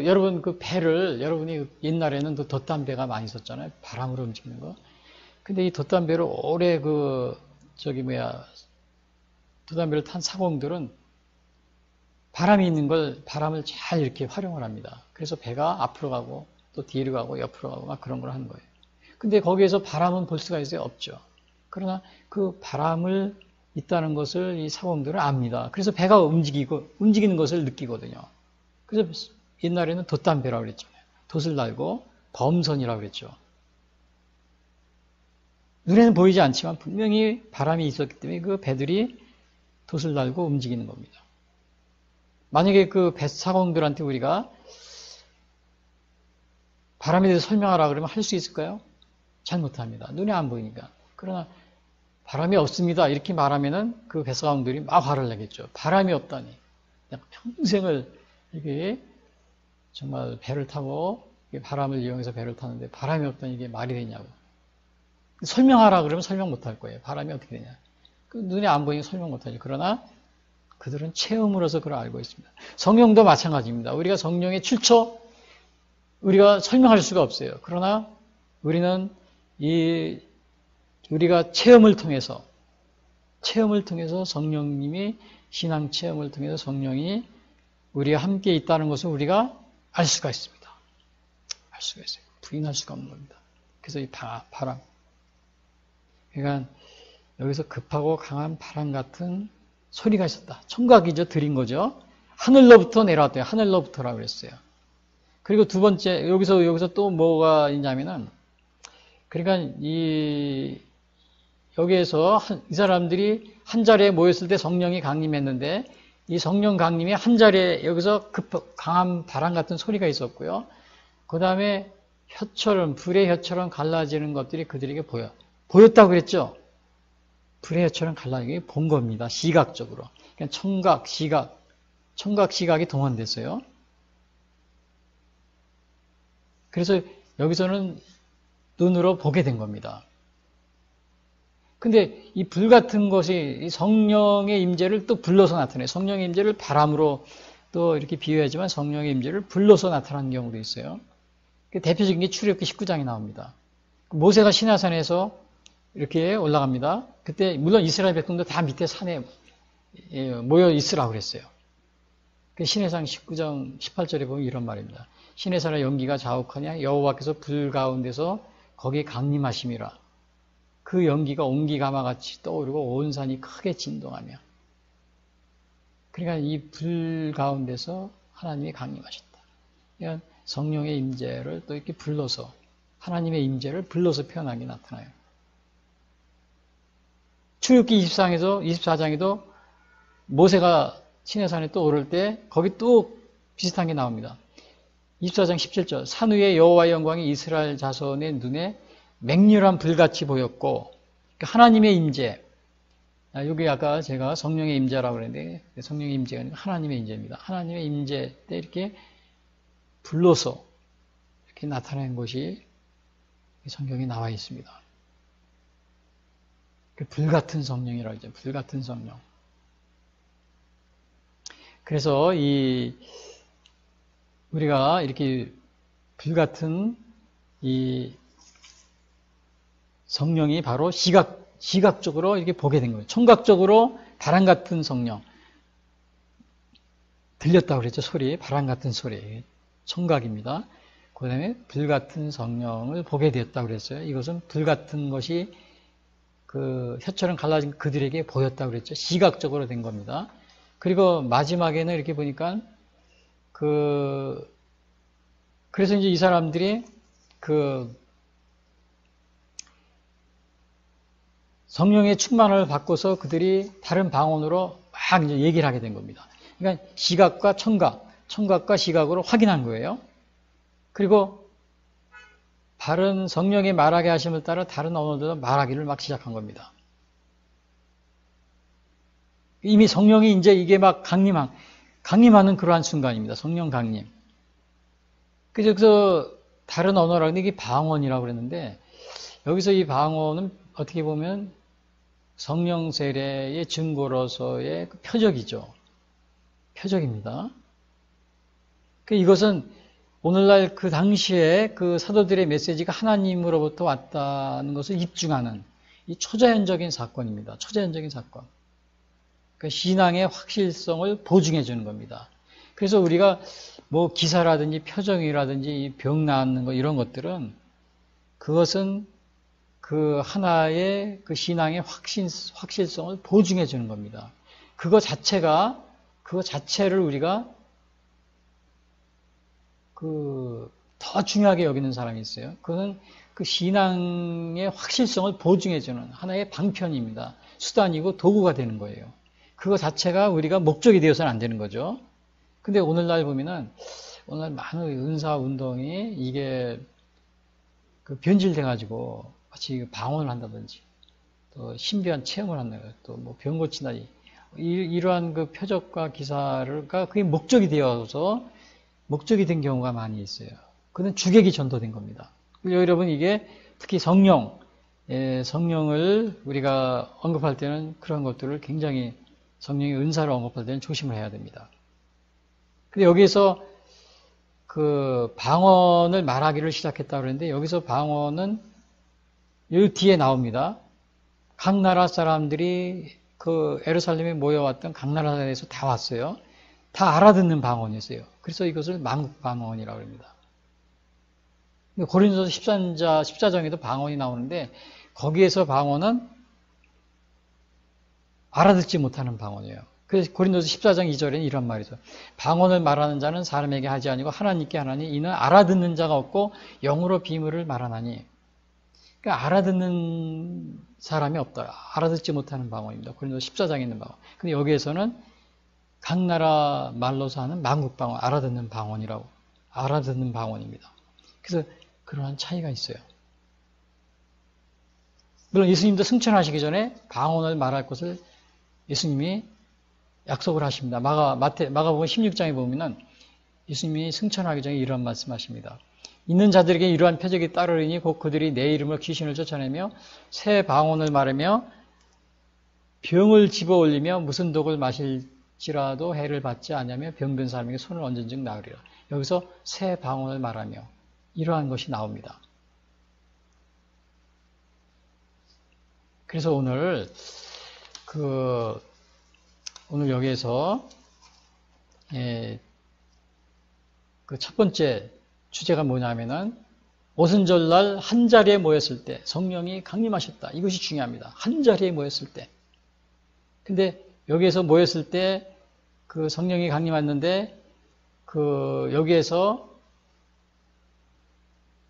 Speaker 2: 여러분 배를, 여러분이 옛날에는 돛담 배가 많이 있었잖아요. 바람으로 움직이는 거. 근데 이 돛담 배를 오래 돛담 배를 탄 사공들은 바람이 있는 바람을 잘 이렇게 활용을 합니다. 그래서 배가 앞으로 가고 또 뒤로 가고 옆으로 가고 막 그런 걸 하는 거예요. 근데 거기에서 바람은 볼 수가 있어요? 없죠. 그러나 그 바람을 있다는 것을 이 사공들은 압니다. 그래서 배가 움직이는 것을 느끼거든요. 그래서 옛날에는 돛담배라고 그랬잖아요. 돛을 달고 범선이라고 그랬죠. 눈에는 보이지 않지만 분명히 바람이 있었기 때문에 그 배들이 돛을 달고 움직이는 겁니다. 만약에 그 뱃사공들한테 우리가 바람에 대해서 설명하라 그러면 할 수 있을까요? 잘 못합니다. 눈에 안 보이니까. 그러나 바람이 없습니다. 이렇게 말하면은 그 뱃사공들이 막 화를 내겠죠. 바람이 없다니. 평생을 이게 정말 배를 타고 바람을 이용해서 배를 타는데 바람이 없다니 이게 말이 되냐고. 설명하라 그러면 설명 못할 거예요. 바람이 어떻게 되냐. 그 눈에 안 보이니까 설명 못하죠. 그러나 그들은 체험으로서 그걸 알고 있습니다. 성령도 마찬가지입니다. 우리가 성령의 출처, 우리가 설명할 수가 없어요. 그러나 우리는 우리가 체험을 통해서 성령님이 신앙 체험을 통해서 성령이 우리와 함께 있다는 것을 우리가 알 수가 있습니다. 알 수가 있어요. 부인할 수가 없는 겁니다. 그래서 이 바람. 그러니까 여기서 급하고 강한 바람 같은 소리가 있었다. 청각이죠. 들인 거죠. 하늘로부터 내려왔대요. 하늘로부터라고 그랬어요. 그리고 두 번째, 여기서 또 뭐가 있냐면은, 그러니까 여기에서 이 사람들이 한 자리에 모였을 때 성령이 강림했는데, 이 성령 강림이 한 자리에 여기서 강한 바람 같은 소리가 있었고요. 그 다음에 불의 혀처럼 갈라지는 것들이 그들에게 보였다고 그랬죠? 불의 혀처럼 갈라지게 본 겁니다. 시각적으로. 그러니까 청각, 시각이 동원됐어요. 그래서 여기서는 눈으로 보게 된 겁니다. 근데 이 불 같은 것이 성령의 임재를 또 불러서 나타내요. 성령의 임재를 바람으로 또 이렇게 비유하지만 성령의 임재를 불러서 나타나는 경우도 있어요. 대표적인 게 출애굽기 19장이 나옵니다. 모세가 시내산에서 이렇게 올라갑니다. 그때 물론 이스라엘 백성도 다 밑에 산에 모여 있으라고 그랬어요. 시내산 19장 18절에 보면 이런 말입니다. 시내산의 연기가 자욱하냐 여호와께서 불 가운데서 거기에 강림하심이라. 그 연기가 온기가마같이 떠오르고 온 산이 크게 진동하며. 그러니까 이 불 가운데서 하나님이 강림하셨다. 그러니까 성령의 임재를 또 이렇게 불러서 하나님의 임재를 불러서 표현하게 나타나요. 출애굽기 24장에도 모세가 시내산에 또 오를 때 거기 또 비슷한 게 나옵니다. 24장 17절 산 위에 여호와의 영광이 이스라엘 자손의 눈에 맹렬한 불같이 보였고 하나님의 임재. 여기 아까 제가 성령의 임재라고 그랬는데 성령의 임재가 아니라 하나님의 임재입니다. 하나님의 임재 때 이렇게 불러서 이렇게 나타낸 것이 성경에 나와 있습니다. 불같은 성령이라고 하죠. 불같은 성령. 그래서 우리가 이렇게 불같은 이 성령이 바로 시각적으로 이렇게 보게 된 거예요. 청각적으로 바람 같은 성령. 들렸다고 그랬죠. 소리. 바람 같은 소리. 청각입니다. 그 다음에 불 같은 성령을 보게 되었다고 그랬어요. 이것은 불 같은 것이 그 혀처럼 갈라진 그들에게 보였다고 그랬죠. 시각적으로 된 겁니다. 그리고 마지막에는 이렇게 보니까 그래서 이제 이 사람들이 성령의 충만을 받고서 그들이 다른 방언으로 막 이제 얘기를 하게 된 겁니다. 그러니까 시각과 청각과 시각으로 확인한 거예요. 그리고 다른 성령의 말하게 하심을 따라 다른 언어들도 말하기를 막 시작한 겁니다. 이미 성령이 이제 이게 막 강림하는 그러한 순간입니다. 성령 강림. 그래서 다른 언어라고 하는데 이게 방언이라고 그랬는데 여기서 이 방언은 어떻게 보면 성령 세례의 증거로서의 표적이죠. 표적입니다. 이것은 오늘날 그 당시에 그 사도들의 메시지가 하나님으로부터 왔다는 것을 입증하는 이 초자연적인 사건입니다. 초자연적인 사건. 그 신앙의 확실성을 보증해 주는 겁니다. 그래서 우리가 뭐 기사라든지 표정이라든지 병 나았는 거 이런 것들은 그것은 그 하나의 그 신앙의 확실성을 보증해 주는 겁니다. 그거 자체를 우리가 더 중요하게 여기는 사람이 있어요. 그거는 그 신앙의 확실성을 보증해주는 하나의 방편입니다. 수단이고 도구가 되는 거예요. 그거 자체가 우리가 목적이 되어서는 안 되는 거죠. 근데 오늘날 보면은 오늘 많은 은사 운동이 이게 그 변질돼가지고 마치 방언을 한다든지 또 신비한 체험을 한다든지 또 뭐 병 고친다든지 이러한 그 표적과 기사가 그게 목적이 되어서 목적이 된 경우가 많이 있어요. 그는 주객이 전도된 겁니다. 여러분 이게 특히 성령을 우리가 언급할 때는 그런 것들을 굉장히 성령의 은사를 언급할 때는 조심을 해야 됩니다. 근데 여기서 그 방언을 말하기를 시작했다 그러는데 여기서 방언은 여기 뒤에 나옵니다. 각 나라 사람들이 그 예루살렘에 모여왔던 각 나라에서 다 왔어요. 다 알아듣는 방언이었어요. 그래서 이것을 만국 방언이라고 합니다. 고린도서 14장에도 방언이 나오는데 거기에서 방언은 알아듣지 못하는 방언이에요. 그래서 고린도서 14장 2절에는 이런 말이죠. 방언을 말하는 자는 사람에게 하지 아니고 하나님께 하나니 이는 알아듣는 자가 없고 영으로 비밀을 말하나니. 그러니까 알아듣는 사람이 없다. 알아듣지 못하는 방언입니다. 고린도서 14장에 있는 방언. 근데 여기에서는 각 나라 말로서 하는 만국 방언, 알아듣는 방언이라고. 알아듣는 방언입니다. 그래서 그러한 차이가 있어요. 물론 예수님도 승천하시기 전에 방언을 말할 것을 예수님이 약속을 하십니다. 마가복음 16장에 보면은 예수님이 승천하기 전에 이런 말씀하십니다. 있는 자들에게 이러한 표적이 따르리니 곧 그들이 내 이름으로 귀신을 쫓아내며 새 방언을 말하며 병을 집어 올리며 무슨 독을 마실지라도 해를 받지 않으며 병든 사람에게 손을 얹은 즉 나으리라. 여기서 새 방언을 말하며 이러한 것이 나옵니다. 그래서 오늘 여기에서 그 첫 번째 주제가 뭐냐면은 오순절날 한 자리에 모였을 때 성령이 강림하셨다. 이것이 중요합니다. 한 자리에 모였을 때. 근데 여기에서 모였을 때 그 성령이 강림했는데 그 여기에서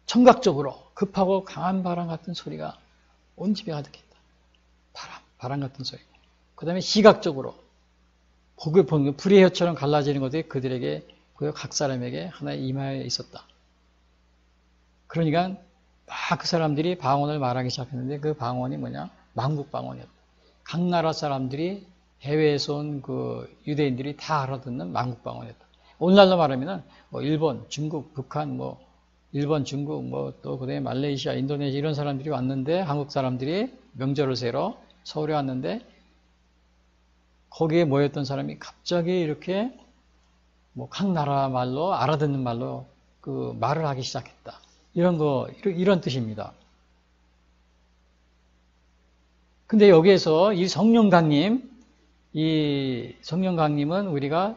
Speaker 2: 청각적으로 급하고 강한 바람 같은 소리가 온 집에 가득했다. 바람 같은 소리. 그 다음에 시각적으로 복을 보는 불의 혀처럼 갈라지는 것들이 그들에게 각 사람에게 하나의 이마에 있었다. 그러니까 막 그 사람들이 방언을 말하기 시작했는데 그 방언이 뭐냐? 만국 방언이었다. 각 나라 사람들이 해외에서 온 그 유대인들이 다 알아듣는 만국 방언이었다. 오늘날로 말하면은 뭐 일본, 중국, 북한, 뭐 일본, 중국, 뭐 또 그다음에 말레이시아, 인도네시아 이런 사람들이 왔는데 한국 사람들이 명절을 세러 서울에 왔는데 거기에 모였던 사람이 갑자기 이렇게 뭐 각 나라 말로 알아듣는 말로 그 말을 하기 시작했다. 이런 뜻입니다. 근데 여기에서 이 성령 강림은 우리가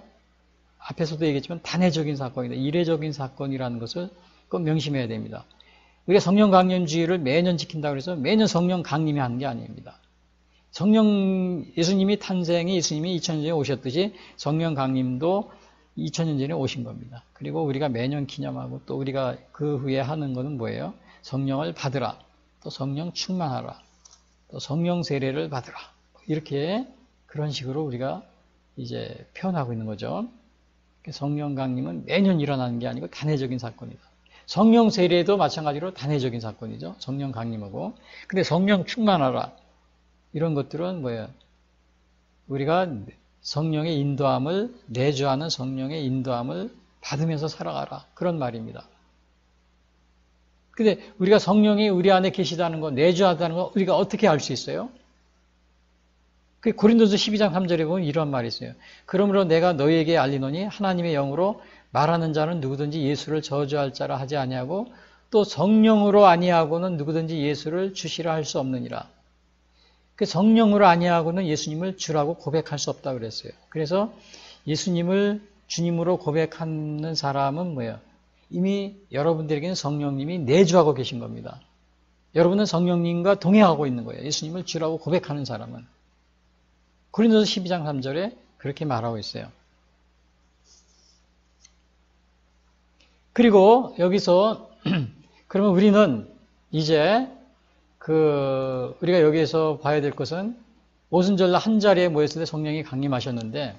Speaker 2: 앞에서도 얘기했지만 단회적인 사건이다. 이례적인 사건이라는 것을 꼭 명심해야 됩니다. 우리가 성령 강림주의를 매년 지킨다고 해서 매년 성령 강림이 하는 게 아닙니다. 예수님이 탄생이 예수님이 2000년 전에 오셨듯이 성령 강림도 2000년 전에 오신 겁니다. 그리고 우리가 매년 기념하고 또 우리가 그 후에 하는 것은 뭐예요? 성령을 받으라. 또 성령 충만하라. 또 성령 세례를 받으라. 이렇게 그런 식으로 우리가 이제 표현하고 있는 거죠. 성령 강림은 매년 일어나는 게 아니고 단회적인 사건이다. 성령 세례도 마찬가지로 단회적인 사건이죠. 성령 강림하고. 근데 성령 충만하라. 이런 것들은 뭐예요? 우리가 성령의 인도함을 내주하는 성령의 인도함을 받으면서 살아가라. 그런 말입니다. 근데 우리가 성령이 우리 안에 계시다는 거, 내주하다는 거 우리가 어떻게 알 수 있어요? 그 고린도서 12장 3절에 보면 이런 말이 있어요. 그러므로 내가 너희에게 알리노니 하나님의 영으로 말하는 자는 누구든지 예수를 저주할 자라 하지 아니하고 또 성령으로 아니하고는 누구든지 예수를 주시라 할 수 없느니라. 그 성령으로 아니하고는 예수님을 주라고 고백할 수 없다고 그랬어요. 그래서 예수님을 주님으로 고백하는 사람은 뭐예요? 이미 여러분들에게는 성령님이 내주하고 계신 겁니다. 여러분은 성령님과 동행하고 있는 거예요. 예수님을 주라고 고백하는 사람은. 고린도서 12장 3절에 그렇게 말하고 있어요. 그리고 여기서 그러면 우리는 이제 우리가 여기에서 봐야 될 것은 오순절날 한 자리에 모였을 때 성령이 강림하셨는데,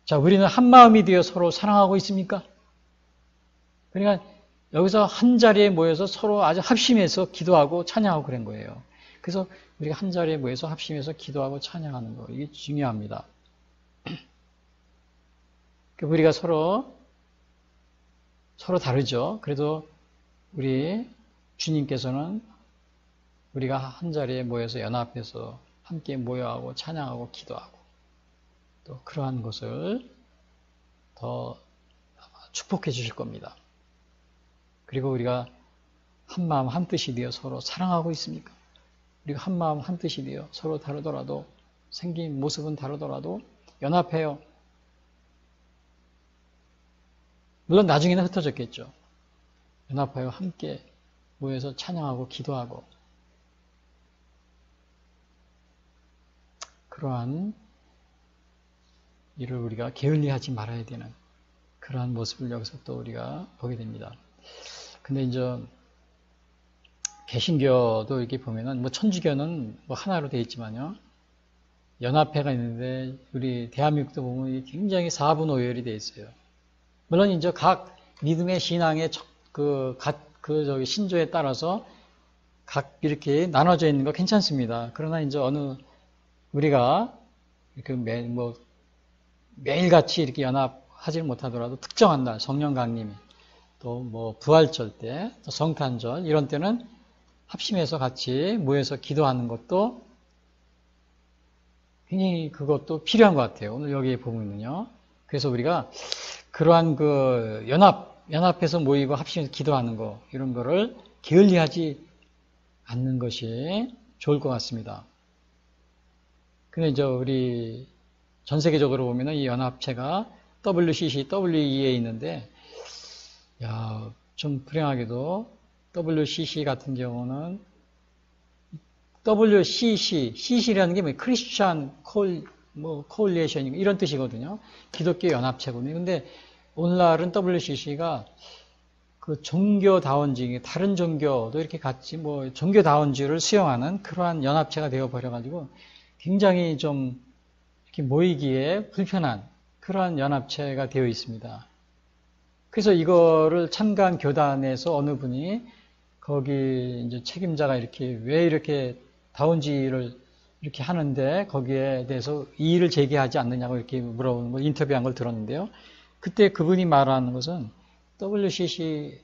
Speaker 2: 자, 우리는 한 마음이 되어 서로 사랑하고 있습니까? 그러니까 여기서 한 자리에 모여서 서로 아주 합심해서 기도하고 찬양하고 그런 거예요. 그래서 우리가 한 자리에 모여서 합심해서 기도하고 찬양하는 거, 이게 중요합니다. 우리가 서로 다르죠. 그래도 우리 주님께서는 우리가 한 자리에 모여서 연합해서 함께 모여하고 찬양하고 기도하고 또 그러한 것을 더 축복해 주실 겁니다. 그리고 우리가 한 마음 한 뜻이 되어 서로 사랑하고 있습니까? 우리가 한 마음 한 뜻이 되어 서로 다르더라도 생긴 모습은 다르더라도 연합해요. 물론 나중에는 흩어졌겠죠. 연합하여 함께 모여서 찬양하고 기도하고 그러한 일을 우리가 게을리하지 말아야 되는 그러한 모습을 여기서 또 우리가 보게 됩니다. 근데 이제 개신교도 이렇게 보면은 천주교는 하나로 되어 있지만요. 연합회가 있는데 우리 대한민국도 보면 굉장히 사분오열이 되어 있어요. 물론 이제 각 믿음의 신앙의 신조에 따라서 각 이렇게 나눠져 있는 거 괜찮습니다. 그러나 이제 우리가 매일같이 이렇게 연합하지 못하더라도 특정한 날, 성령 강림이 또 부활절 때, 또 성탄절 이런 때는 합심해서 같이 모여서 기도하는 것도 굉장히 그것도 필요한 것 같아요. 오늘 여기에 보면은요. 그래서 우리가 그러한 연합해서 모이고 합심해서 기도하는 거 이런 거를 게을리하지 않는 것이 좋을 것 같습니다. 근데 이제 우리 전 세계적으로 보면은 이 연합체가 WCC, WE에 있는데, 좀 불행하게도 WCC 같은 경우는 CC라는 게 크리스천 코올리에이션 이런 뜻이거든요. 기독교 연합체군요. 근데 오늘날은 WCC가 종교다원주의, 다른 종교도 이렇게 같이 종교다원주의를 수용하는 그러한 연합체가 되어버려가지고 굉장히 좀 이렇게 모이기에 불편한 그러한 연합체가 되어 있습니다. 그래서 이거를 참가한 교단에서 어느 분이 거기 이제 책임자가 왜 이렇게 다원주의를 이렇게 하는데 거기에 대해서 이의를 제기하지 않느냐고 이렇게 물어보는 걸 인터뷰한 걸 들었는데요. 그때 그분이 말하는 것은 WCC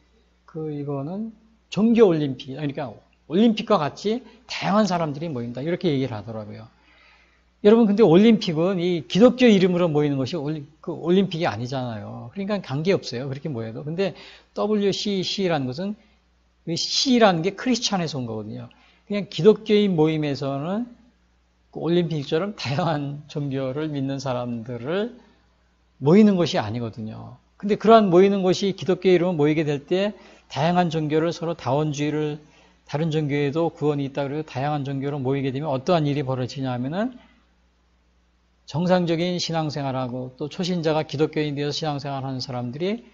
Speaker 2: 이거는 종교 올림픽, 그러니까 올림픽과 같이 다양한 사람들이 모인다 이렇게 얘기를 하더라고요. 여러분 근데 올림픽은 이 기독교 이름으로 모이는 것이 올림픽이 아니잖아요. 그러니까 관계없어요. 그렇게 모여도. 근데 WCC라는 것은 C라는 게 크리스찬에서 온 거거든요. 그냥 기독교인 모임에서는 올림픽처럼 다양한 종교를 믿는 사람들을 모이는 것이 아니거든요. 근데 그러한 모이는 것이 기독교 이름으로 모이게 될 때 다양한 종교를 서로 다원주의를 다른 종교에도 구원이 있다 그래서 다양한 종교로 모이게 되면 어떠한 일이 벌어지냐 하면은 정상적인 신앙생활하고 또 초신자가 기독교인 되어서 신앙생활하는 사람들이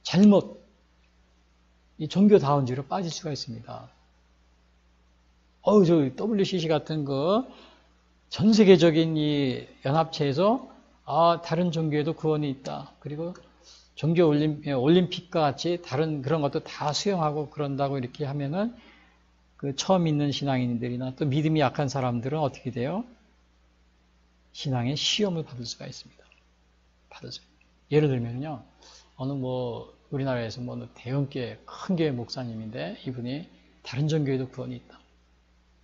Speaker 2: 잘못 이 종교다원주의로 빠질 수가 있습니다. 저 WCC 같은 전 세계적인 이 연합체에서 다른 종교에도 구원이 있다. 그리고 종교 올림픽과 같이 다른 그런 것도 다 수용하고 그런다고 이렇게 하면은 처음 있는 신앙인들이나 또 믿음이 약한 사람들은 어떻게 돼요? 신앙의 시험을 받을 수가 있습니다. 예를 들면요. 어느 우리나라에서 대형교회, 큰 교회 목사님인데 이분이 다른 종교에도 구원이 있다.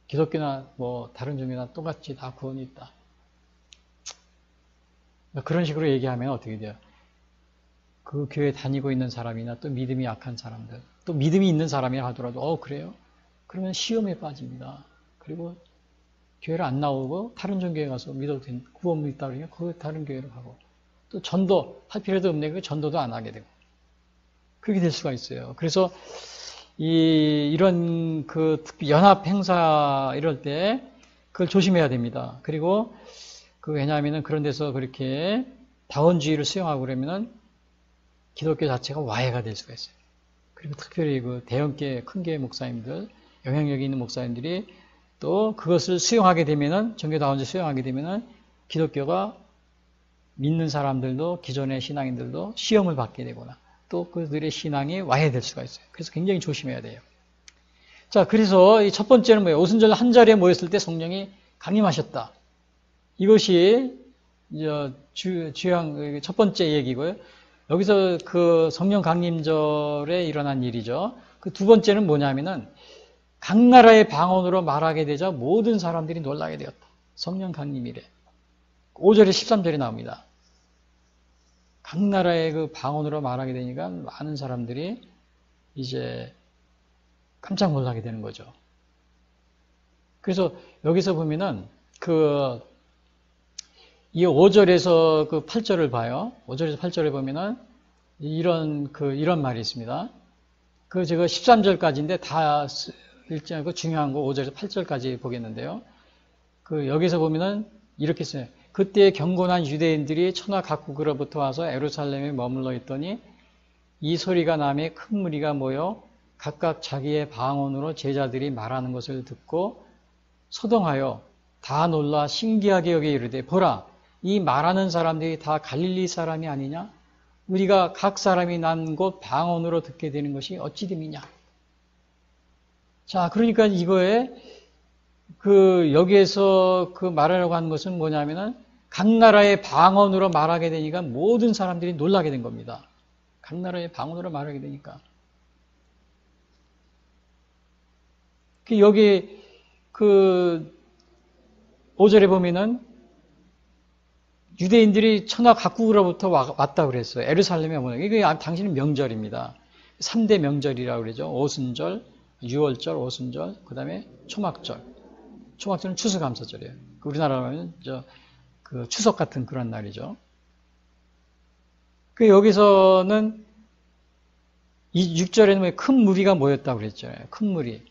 Speaker 2: 기독교나 다른 종교나 똑같이 다 구원이 있다. 그런 식으로 얘기하면 어떻게 돼요? 그 교회 다니고 있는 사람이나 또 믿음이 약한 사람들, 또 믿음이 있는 사람이라 하더라도 그래요? 그러면 시험에 빠집니다. 그리고 교회를 안 나오고 다른 종교에 가서 믿어도 구원 있다 그러면 그 다른 교회로 가고 또 전도 할 필요도 없네. 그 전도도 안 하게 되고 그렇게 될 수가 있어요. 그래서 이런 연합 행사 이럴 때 그걸 조심해야 됩니다. 그리고 왜냐하면은 그런 데서 그렇게 다원주의를 수용하고 그러면은 기독교 자체가 와해가 될 수가 있어요. 그리고 특별히 그 대형교회, 큰교회 목사님들, 영향력이 있는 목사님들이 또 그것을 수용하게 되면은, 정교다원제 수용하게 되면은 기독교가 믿는 사람들도, 기존의 신앙인들도 시험을 받게 되거나 또 그들의 신앙이 와해될 수가 있어요. 그래서 굉장히 조심해야 돼요. 자, 그래서 이 첫 번째는 뭐예요? 오순절 한 자리에 모였을 때 성령이 강림하셨다. 이것이 주요한 첫 번째 얘기고요. 여기서 그 성령 강림절에 일어난 일이죠. 그 두 번째는 뭐냐면은 각 나라의 방언으로 말하게 되자 모든 사람들이 놀라게 되었다. 성령 강림이래. 5절에 13절에 나옵니다. 각 나라의 그 방언으로 말하게 되니까 많은 사람들이 이제 깜짝 놀라게 되는 거죠. 그래서 여기서 보면은 이 5절에서 그 8절을 봐요. 5절에서 8절에 보면은 이런 말이 있습니다. 제가 13절까지인데 다 읽지 않고 중요한 거 5절에서 8절까지 보겠는데요. 여기서 보면은 이렇게 써요. 그때 경건한 유대인들이 천하 각국으로부터 와서 예루살렘에 머물러 있더니 이 소리가 나매 큰 무리가 모여 각각 자기의 방언으로 제자들이 말하는 것을 듣고 소동하여 다 놀라 신기하게 여겨 이르되 보라 이 말하는 사람들이 다 갈릴리 사람이 아니냐? 우리가 각 사람이 난 곳 방언으로 듣게 되는 것이 어찌 됨이냐? 자, 그러니까 이거에 여기에서 말하려고 하는 것은 뭐냐면은 각 나라의 방언으로 말하게 되니까 모든 사람들이 놀라게 된 겁니다. 각 나라의 방언으로 말하게 되니까. 여기 5절에 보면은 유대인들이 천하 각국으로부터 왔다고 그랬어요. 예루살렘에 오는. 이게 당신은 명절입니다. 3대 명절이라고 그러죠. 오순절, 유월절, 오순절, 그 다음에 초막절. 초막절은 추수감사절이에요. 우리나라로 하면 추석 같은 그런 날이죠. 여기서는 이 6절에는 큰 무리가 모였다고 그랬잖아요. 큰 무리.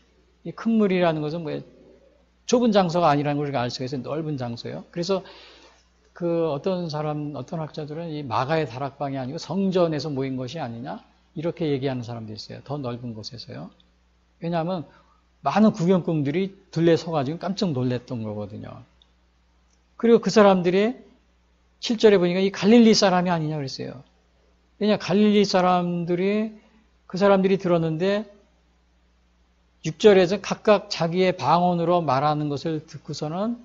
Speaker 2: 이 큰 무리라는 것은 좁은 장소가 아니라는 걸 우리가 알 수가 있어요. 넓은 장소예요. 그래서 어떤 학자들은 이 마가의 다락방이 아니고 성전에서 모인 것이 아니냐? 이렇게 얘기하는 사람도 있어요. 더 넓은 곳에서요. 왜냐하면 많은 구경꾼들이 둘레 서가지고 깜짝 놀랐던 거거든요. 그리고 그 사람들이 7절에 보니까 이 갈릴리 사람이 아니냐 그랬어요. 왜냐, 갈릴리 사람들이 들었는데 6절에서 각각 자기의 방언으로 말하는 것을 듣고서는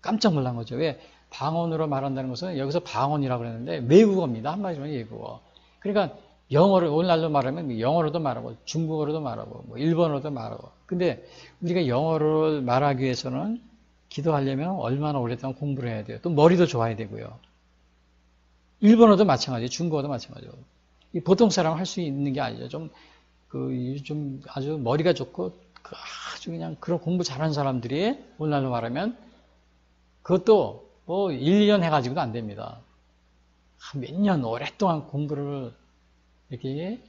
Speaker 2: 깜짝 놀란 거죠. 왜? 방언으로 말한다는 것은 여기서 방언이라고 그랬는데 외국어입니다. 한마디로 외국어. 그러니까 영어를 오늘날로 말하면 영어로도 말하고 중국어로도 말하고 일본어로도 말하고. 근데 우리가 영어를 말하기 위해서는 기도하려면 얼마나 오랫동안 공부를 해야 돼요. 또 머리도 좋아야 되고요. 일본어도 마찬가지예요. 중국어도 마찬가지예요. 보통 사람 할 수 있는 게 아니죠. 좀 아주 머리가 좋고 아주 그냥 그런 공부 잘하는 사람들이 오늘날로 말하면 그것도 1, 2년 해가지고도 안 됩니다. 몇 년 오랫동안 공부를 이렇게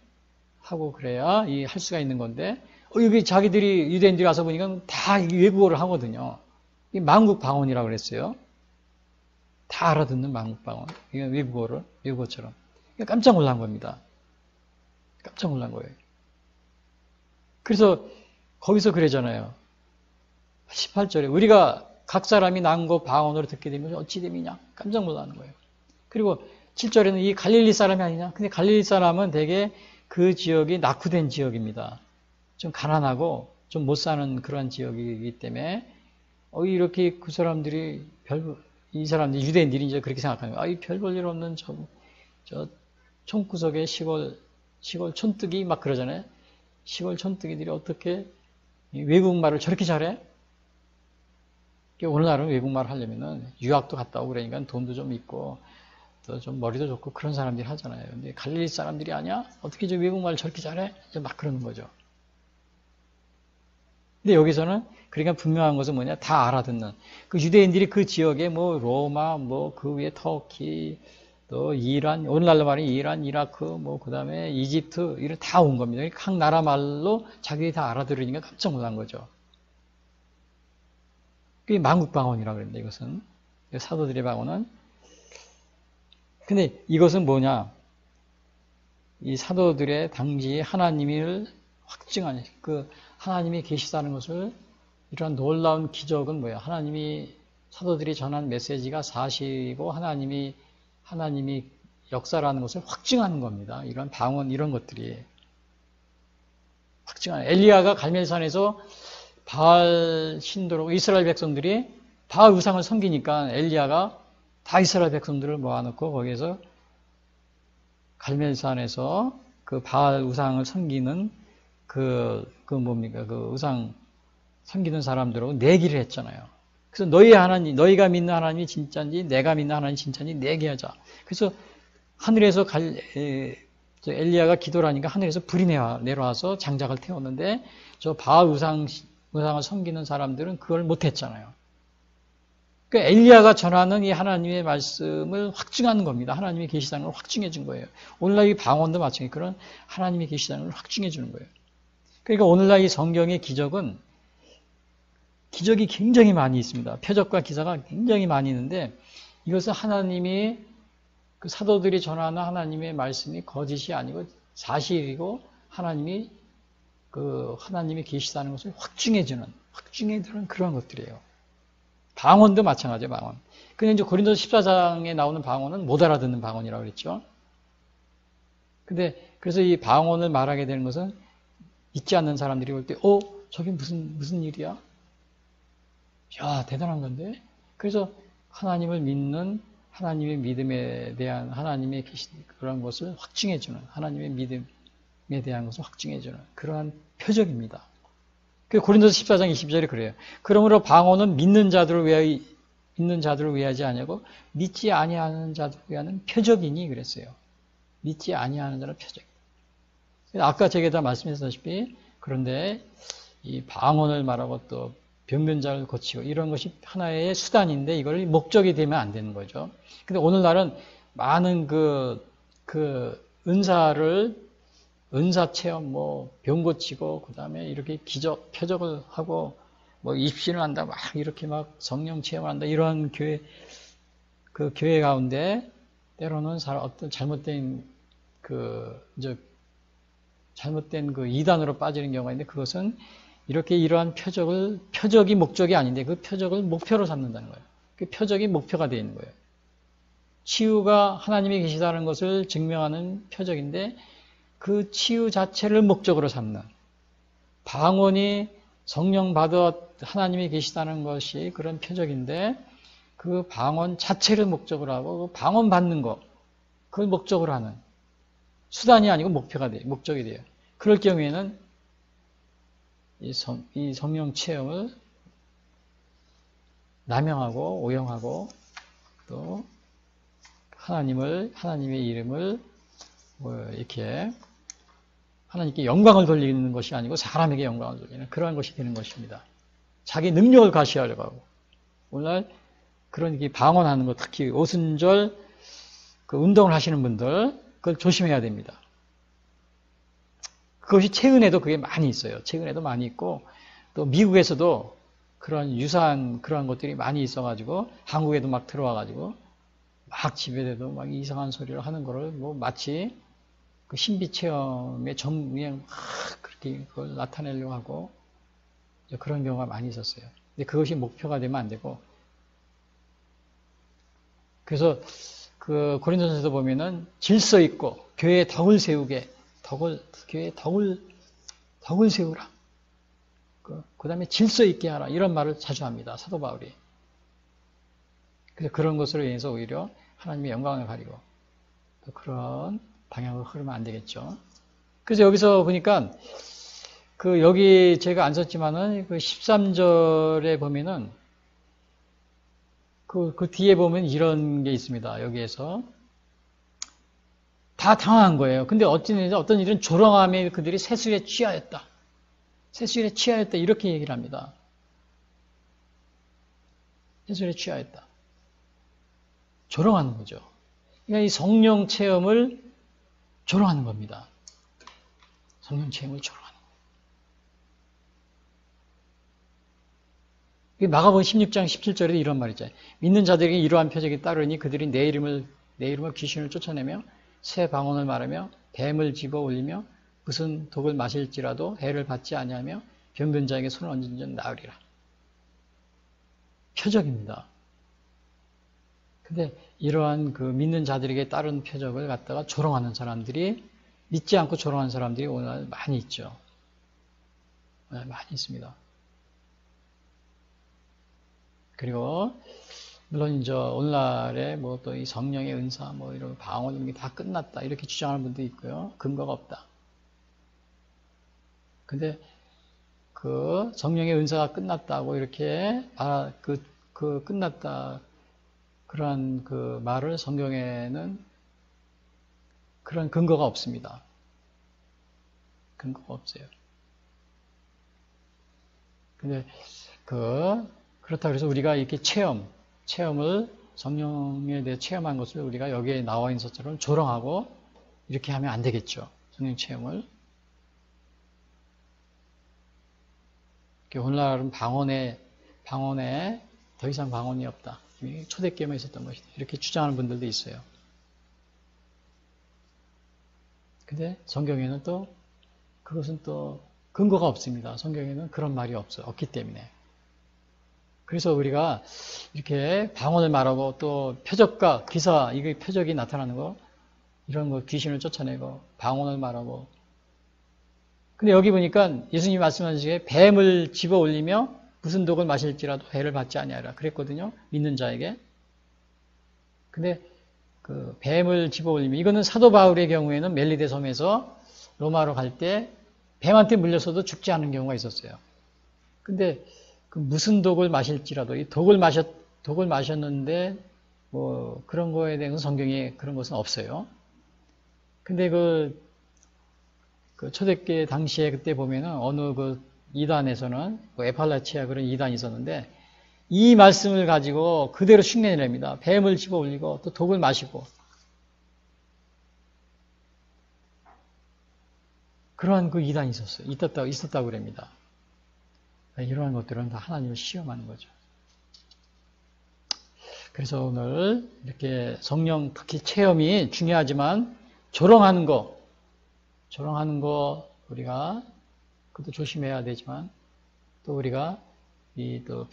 Speaker 2: 하고 그래야 할 수가 있는 건데 여기 자기들이 유대인들이 와서 보니까 다 외국어를 하거든요. 이 만국방언이라고 그랬어요. 다 알아듣는 만국방언. 외국어처럼. 깜짝 놀란 겁니다. 깜짝 놀란 거예요. 그래서 거기서 그러잖아요. 18절에 우리가 각 사람이 난 거 방언으로 듣게 되면 어찌 됨이냐? 깜짝 놀라는 거예요. 그리고 7절에는 이 갈릴리 사람이 아니냐? 근데 갈릴리 사람은 되게 그 지역이 낙후된 지역입니다. 좀 가난하고 좀 못 사는 그런 지역이기 때문에 이렇게 그 사람들이 유대인들이 이제 그렇게 생각하는 거예요. 이 별 볼 일 없는 저 총구석의 시골 촌뜨기 막 그러잖아요. 시골 촌뜨기들이 어떻게 외국말을 저렇게 잘해? 오늘날은 외국말 하려면은 유학도 갔다 오고 그러니까 돈도 좀 있고 또 좀 머리도 좋고 그런 사람들이 하잖아요. 근데 갈릴리 사람들이 아니야? 어떻게 저 외국말을 저렇게 잘해? 이제 막 그러는 거죠. 근데 여기서는 그러니까 분명한 것은 뭐냐? 다 알아듣는. 그 유대인들이 그 지역에 로마, 그 위에 터키, 또 이란, 오늘날로 말하면 이란, 이라크, 그 다음에 이집트, 이런 다 온 겁니다. 각 나라 말로 자기들이 다 알아들으니까 깜짝 놀란 거죠. 그게 만국방언이라고 그럽니다, 이것은. 사도들의 방언은. 근데 이것은 뭐냐? 이 사도들의 당시 하나님을 확증하는 그 하나님이 계시다는 것을 이런 놀라운 기적은 뭐예요? 하나님이 사도들이 전한 메시지가 사실이고 하나님이 역사라는 것을 확증하는 겁니다. 이런 방언 이런 것들이 확증하는. 엘리야가 갈멜산에서 바알 신도로 이스라엘 백성들이 바알 우상을 섬기니까 엘리야가 다 이스라엘 백성들을 모아놓고 거기에서 갈멜산에서 그 바알 우상을 섬기는 그 우상 섬기는 사람들하고 내기를 했잖아요. 그래서 너희가 믿는 하나님이 진짜인지 내가 믿는 하나님이 진짜인지 내기하자. 그래서 하늘에서 엘리야가 기도를 하니까 하늘에서 불이 내려와서 장작을 태웠는데 저 바알 우상을 섬기는 사람들은 그걸 못했잖아요. 그러니까 엘리야가 전하는 이 하나님의 말씀을 확증하는 겁니다. 하나님이 계시다는 걸 확증해 준 거예요. 오늘날 이 방언도 마찬가지 그런 하나님이 계시다는 걸 확증해 주는 거예요. 그러니까 오늘날 이 성경의 기적이 굉장히 많이 있습니다. 표적과 기사가 굉장히 많이 있는데 이것은 하나님이 그 사도들이 전하는 하나님의 말씀이 거짓이 아니고 사실이고 하나님이 계시다는 것을 확증해 주는 그런 것들이에요. 방언도 마찬가지예요, 방언. 근데 이제 고린도서 14장에 나오는 방언은 못 알아듣는 방언이라고 그랬죠. 근데 그래서 이 방언을 말하게 되는 것은 믿지 않는 사람들이 볼 때, 저게 무슨 일이야? 야, 대단한 건데? 그래서 하나님을 믿는 하나님의 믿음에 대한 하나님의 계신 그런 것을 확증해주는 하나님의 믿음에 대한 것을 확증해주는 그러한 표적입니다. 고린도서 14장 20절에 그래요. 그러므로 방언은 믿는 자들을 위하지 아니하고 믿지 아니하는 자들을 위하는 표적이니 그랬어요. 믿지 아니하는 자는 표적. 아까 제가 다 말씀했다시피 그런데 이 방언을 말하고 또 병든 자를 고치고 이런 것이 하나의 수단인데 이걸 목적이 되면 안 되는 거죠. 근데 오늘날은 많은 은사 체험, 병 고치고, 그 다음에 이렇게 기적, 표적을 하고, 입신을 한다, 이렇게 성령 체험을 한다, 이런 교회 가운데, 때로는 어떤 잘못된 이단으로 빠지는 경우가 있는데, 그것은 이러한 표적이 목적이 아닌데, 그 표적을 목표로 삼는다는 거예요. 그 표적이 목표가 되어 있는 거예요. 치유가 하나님이 계시다는 것을 증명하는 표적인데, 그 치유 자체를 목적으로 삼는 방언이 성령 받아 하나님이 계시다는 것이 그런 표적인데 그 방언 자체를 목적으로 하고 그 방언 받는 거 그걸 목적으로 하는 수단이 아니고 목적이 돼요. 그럴 경우에는 이 성령 체험을 남용하고 오용하고 또 하나님의 이름을 이렇게 하나님께 영광을 돌리는 것이 아니고 사람에게 영광을 돌리는 그러한 것이 되는 것입니다. 자기 능력을 과시하려고 하고 오늘날 그런 방언하는 것 특히 오순절 운동을 하시는 분들 그걸 조심해야 됩니다. 그것이 최근에도 그게 많이 있어요. 최근에도 많이 있고 또 미국에서도 그런 유사한 그런 것들이 많이 있어가지고 한국에도 막 들어와가지고 막 집에도 막 이상한 소리를 하는 거를 마치 그 신비 체험에 그냥 그렇게 그걸 나타내려고 하고 그런 경우가 많이 있었어요. 근데 그것이 목표가 되면 안 되고 그래서 그 고린도전서도 보면은 질서 있고 교회에 덕을 세우게 교회에 덕을 세우라. 그 다음에 질서 있게 하라. 이런 말을 자주 합니다. 사도 바울이. 그래서 그런 것으로 인해서 오히려 하나님의 영광을 가리고 또 그런 방향으로 흐르면 안 되겠죠. 그래서 여기서 보니까 여기 제가 안 썼지만은 13절에 보면은 그 뒤에 보면 이런 게 있습니다. 여기에서 다 당황한 거예요. 근데 어떤 일은 조롱함에 그들이 세술에 취하였다. 세술에 취하였다. 이렇게 얘기를 합니다. 세술에 취하였다. 조롱하는 거죠. 그러니까 이 성령 체험을 조롱하는 겁니다. 성령 체험을 조롱하는 거예요. 마가복음 16장 17절에 이런 말이 있잖아요. 믿는 자들에게 이러한 표적이 따르니 그들이 내 이름을 귀신을 쫓아내며 새 방언을 말하며 뱀을 집어 올리며 무슨 독을 마실지라도 해를 받지 아니하며 병든 자에게 손을 얹은 자 나으리라. 표적입니다. 근데 이러한 그 믿는 자들에게 따른 표적을 갖다가 조롱하는 사람들이, 믿지 않고 조롱하는 사람들이 오늘 많이 있죠. 많이 있습니다. 그리고 물론 이제 오늘날에 뭐 또 이 성령의 은사 뭐 이런 방언 이런 게 다 끝났다 이렇게 주장하는 분도 있고요. 근거가 없다. 근데 그 성령의 은사가 끝났다고 이렇게 끝났다 그런 그 말을 성경에는 그런 근거가 없습니다. 근거가 없어요. 근데 그렇다 그래서 우리가 이렇게 체험을 성령에 대해 체험한 것을 우리가 여기에 나와 있는 것처럼 조롱하고 이렇게 하면 안 되겠죠. 성령 체험을. 오늘날은 방언에 더 이상 방언이 없다. 초대교회만 있었던 것이다. 이렇게 주장하는 분들도 있어요. 근데 성경에는 또 그것은 또 근거가 없습니다. 성경에는 그런 말이 없기 때문에. 그래서 우리가 이렇게 방언을 말하고 또 표적과 기사, 이게 표적이 나타나는 거, 이런 거 귀신을 쫓아내고 방언을 말하고. 근데 여기 보니까 예수님이 말씀하시기에 뱀을 집어 올리며 무슨 독을 마실지라도 해를 받지 아니하리라 그랬거든요. 믿는 자에게. 근데 그 뱀을 집어 올리며, 이거는 사도 바울의 경우에는 멜리데 섬에서 로마로 갈 때 뱀한테 물렸어도 죽지 않은 경우가 있었어요. 근데 그 무슨 독을 마실지라도, 이 독을 마셨는데 뭐 그런 거에 대해서 성경에 그런 것은 없어요. 근데 그 초대교회 당시에 그때 보면은 어느 그 이단에서는 에팔라치아 그런 이단이 있었는데 이 말씀을 가지고 그대로 흉내를 냅니다. 뱀을 집어 올리고 또 독을 마시고. 그러한 그 이단이 있었다고 그럽니다. 이러한 것들은 다 하나님을 시험하는 거죠. 그래서 오늘 이렇게 성령 특히 체험이 중요하지만 조롱하는 거 우리가 그것도 조심해야 되지만 또 우리가 이 또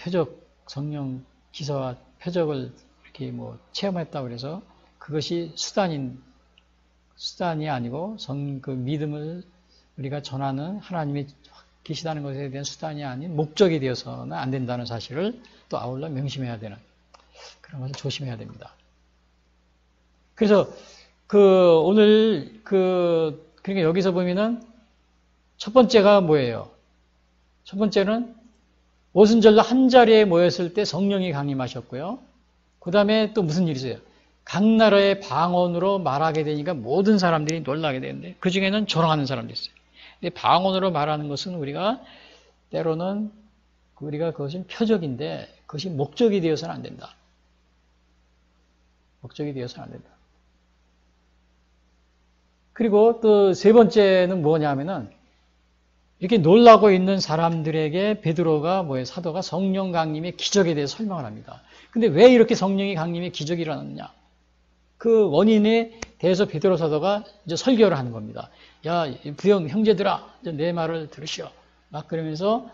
Speaker 2: 성령 기사와 표적을 이렇게 뭐 체험했다고 그래서 그것이 수단이 아니고 그 믿음을 우리가 전하는 하나님이 계시다는 것에 대한 수단이 아닌 목적이 되어서는 안 된다는 사실을 또 아울러 명심해야 되는 그런 것을 조심해야 됩니다. 그래서 오늘 그러니까 여기서 보면은 첫 번째가 뭐예요? 첫 번째는 오순절로 한 자리에 모였을 때 성령이 강림하셨고요. 그 다음에 또 무슨 일이 있어요? 각 나라의 방언으로 말하게 되니까 모든 사람들이 놀라게 되는데 그 중에는 조롱하는 사람도 있어요. 근데 방언으로 말하는 것은 우리가 때로는 그것은 표적인데 그것이 목적이 되어서는 안 된다. 목적이 되어서는 안 된다. 그리고 또 세 번째는 뭐냐면은 이렇게 놀라고 있는 사람들에게 베드로가 사도가 성령 강림의 기적에 대해서 설명을 합니다. 근데 왜 이렇게 성령이 강림의 기적이 일어났느냐? 그 원인에 대해서 베드로 사도가 이제 설교를 하는 겁니다. 야, 부형 형제들아, 내 말을 들으시오. 막 그러면서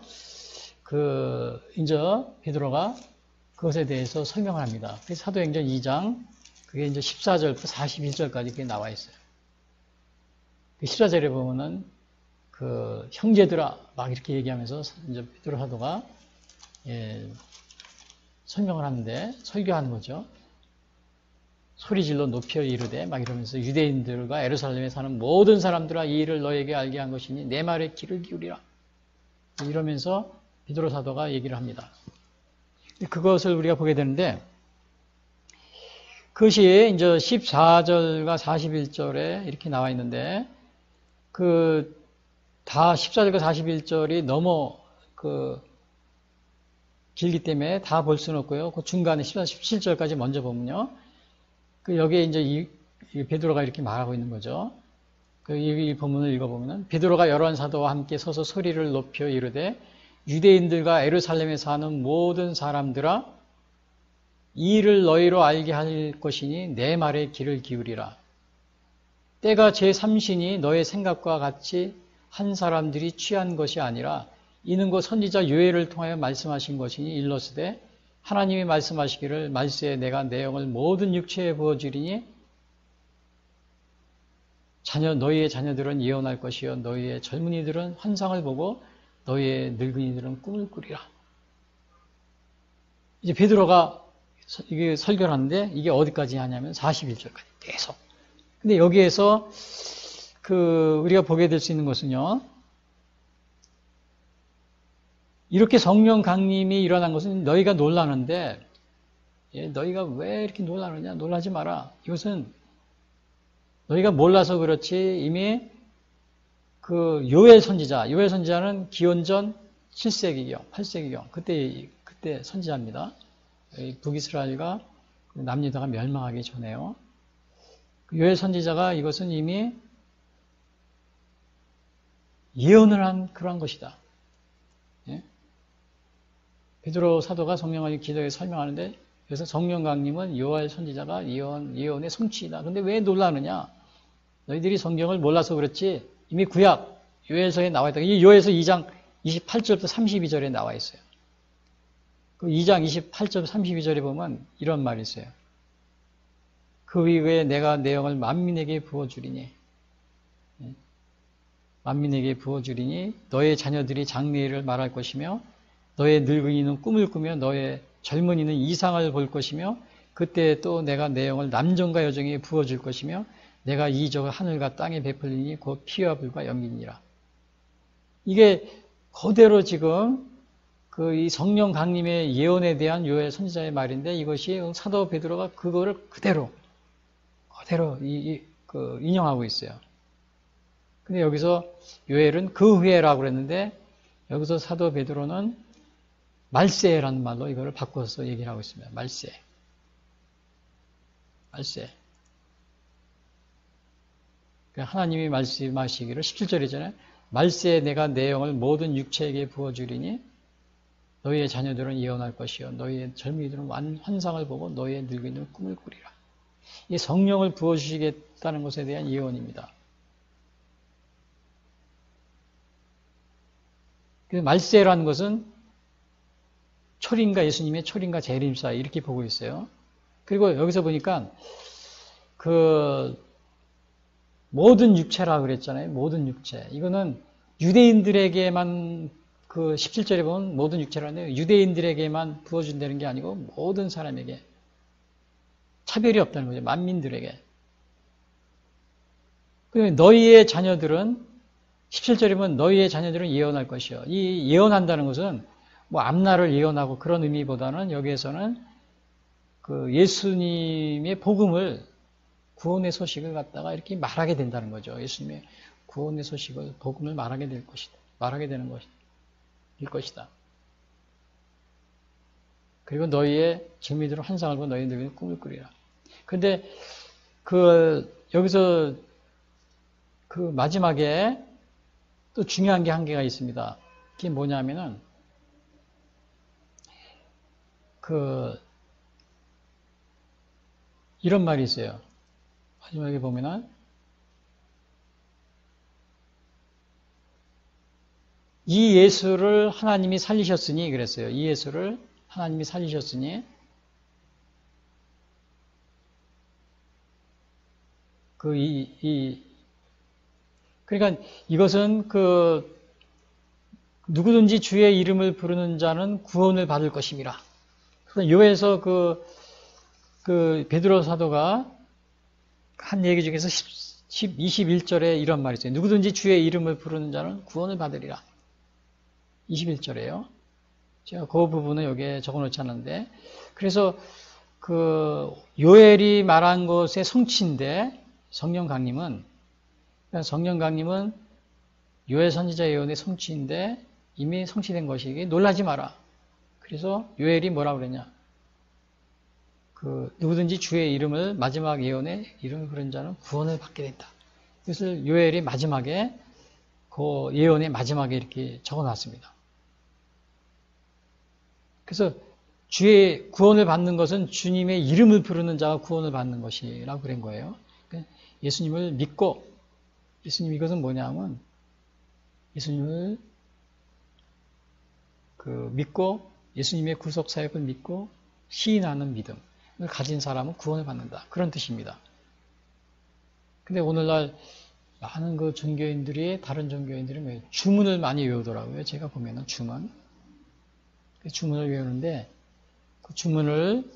Speaker 2: 이제 베드로가 그것에 대해서 설명을 합니다. 그래서 사도행전 2장, 그게 이제 14절부터 41절까지 그게 나와 있어요. 14절에 보면은 형제들아 막 이렇게 얘기하면서 이제 베드로 사도가 설명을 하는데 설교하는 거죠. 소리질러 높여 이르되 막 이러면서 유대인들과 예루살렘에 사는 모든 사람들아 이 일을 너에게 알게 한 것이니 내 말에 귀를 기울이라. 이러면서 베드로 사도가 얘기를 합니다. 그것을 우리가 보게 되는데 그것이 이제 14절과 41절에 이렇게 나와 있는데 다 14절과 41절이 너무 길기 때문에 다 볼 수는 없고요. 그 중간에 17절까지 먼저 보면요. 여기에 이제 이 베드로가 이렇게 말하고 있는 거죠. 이 본문을 읽어보면은 베드로가 여러 사도와 함께 서서 소리를 높여 이르되 유대인들과 예루살렘에 사는 모든 사람들아 이 일을 너희로 알게 할 것이니 내 말에 귀를 기울이라. 때가 제3신이 너의 생각과 같이 한 사람들이 취한 것이 아니라 이는 곧 선지자 요엘을 통하여 말씀하신 것이니 일러스되 하나님이 말씀하시기를 말세에 내가 내 영을 모든 육체에 부어주리니 너희의 자녀들은 예언할 것이요 너희의 젊은이들은 환상을 보고 너희의 늙은이들은 꿈을 꾸리라. 이제 베드로가 이게 설교를 하는데 이게 어디까지 하냐면 41절까지 계속. 근데 여기에서 우리가 보게 될 수 있는 것은요. 이렇게 성령 강림이 일어난 것은 너희가 놀라는데 너희가 왜 이렇게 놀라느냐? 놀라지 마라. 이것은 너희가 몰라서 그렇지 이미 요엘 선지자는 기원전 7세기경, 8세기경 그때 선지자입니다. 북이스라엘과 남유다가 멸망하기 전에요. 요엘 선지자가 이것은 이미 예언을 한 그러한 것이다. 예? 베드로 사도가 성령의 기도에 설명하는데 그래서 성령 강림은 요엘 선지자가 예언의 성취이다. 근데 왜 놀라느냐? 너희들이 성경을 몰라서 그렇지 이미 구약 요엘서에 나와 있다. 이 요엘서 2장 28절부터 32절에 나와 있어요. 그 2장 28절 32절에 보면 이런 말이 있어요. 그 이후에 내가 내 영을 만민에게 부어주리니 너의 자녀들이 장래일을 말할 것이며 너의 늙은이는 꿈을 꾸며 너의 젊은이는 이상을 볼 것이며 그때 또 내가 내 영을 남종과 여종에게 부어줄 것이며 내가 이 적을 하늘과 땅에 베풀리니 곧 피와 불과 연기니라. 이게 그대로 지금 이 성령 강림의 예언에 대한 요엘 선지자의 말인데 이것이 사도 베드로가 그거를 그대로 인용하고 있어요. 근데 여기서 요엘은 그 후에라고 그랬는데 여기서 사도 베드로는 말세라는 말로 이거를 바꿔서 얘기를 하고 있습니다. 말세. 하나님이 말씀하시기를 17절이잖아요. 말세에 내가 내 영을 모든 육체에게 부어주리니 너희의 자녀들은 예언할 것이요 너희의 젊은이들은 환상을 보고 너희의 늙은이들은 꿈을 꾸리라. 이 성령을 부어주시겠다는 것에 대한 예언입니다. 말세라는 것은 초림과 예수님의 초림과 재림 사이 이렇게 보고 있어요. 그리고 여기서 보니까 모든 육체라 그랬잖아요. 모든 육체. 이거는 유대인들에게만 17절에 보면 모든 육체라는데 유대인들에게만 부어준다는 게 아니고 모든 사람에게 차별이 없다는 거죠. 만민들에게. 그러면 너희의 자녀들은 17절에 보면 너희의 자녀들은 예언할 것이요. 이 예언한다는 것은 앞날을 예언하고 그런 의미보다는 여기에서는 예수님의 복음을 구원의 소식을 갖다가 이렇게 말하게 된다는 거죠. 예수님의 구원의 소식을 복음을 말하게 될 것이다. 말하게 되는 것이다. 그리고 너희의 젊은이들은 환상을 보고 너희 늙은이는 꿈을 꾸리라. 근데 여기서 마지막에 또 중요한 게 한 개가 있습니다. 그게 뭐냐면은 이런 말이 있어요. 마지막에 보면은 이 예수를 하나님이 살리셨으니 그랬어요. 이 예수를 하나님이 살리셨으니 그러니까 이것은 누구든지 주의 이름을 부르는 자는 구원을 받을 것임이라. 요에서 베드로 사도가 한 얘기 중에서 21절에 이런 말이 있어요. 누구든지 주의 이름을 부르는 자는 구원을 받으리라. 21절에요. 제가 그 부분은 여기에 적어놓지 않았는데, 그래서 요엘이 말한 것의 성취인데, 성령 강림은 요엘 선지자 예언의 성취인데 이미 성취된 것이기 놀라지 마라. 그래서 요엘이 뭐라고 그랬냐? 누구든지 주의 이름을 마지막 예언의 이름을 부른 자는 구원을 받게 된다. 그것을 요엘이 마지막에 예언의 마지막에 이렇게 적어놨습니다. 그래서 주의 구원을 받는 것은 주님의 이름을 부르는 자가 구원을 받는 것이라고 그런 거예요. 예수님을 믿고, 예수님 이것은 뭐냐면 예수님을 믿고 예수님의 구속 사역을 믿고 시인하는 믿음을 가진 사람은 구원을 받는다. 그런 뜻입니다. 근데 오늘날 많은 그 종교인들이, 다른 종교인들이 뭐예요? 주문을 많이 외우더라고요. 제가 보면은 주문. 그 주문을 외우는데, 그 주문을,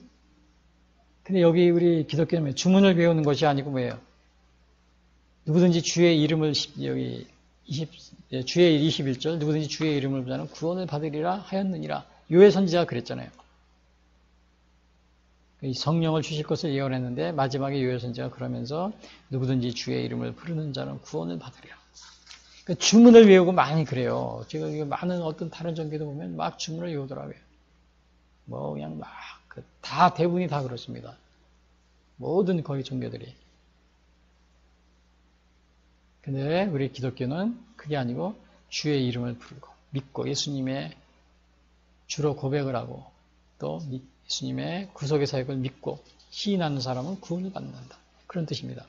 Speaker 2: 근데 여기 우리 기독교는 주문을 외우는 것이 아니고 뭐예요? 누구든지 주의 이름을, 여기 주의 21절, 누구든지 주의 이름을 부르자는 구원을 받으리라 하였느니라. 요엘 선지자가 그랬잖아요. 성령을 주실 것을 예언했는데 마지막에 요엘 선지자가 그러면서 누구든지 주의 이름을 부르는 자는 구원을 받으리라. 그러니까 주문을 외우고 많이 그래요. 제가 많은 어떤 다른 종교도 보면 막 주문을 외우더라고요. 뭐 그냥 막 다 대부분이 다 그렇습니다. 모든 거의 종교들이. 근데 우리 기독교는 그게 아니고 주의 이름을 부르고 믿고 예수님의 주로 고백을 하고 또 예수님의 구속의 사역을 믿고 시인하는 사람은 구원을 받는다. 그런 뜻입니다.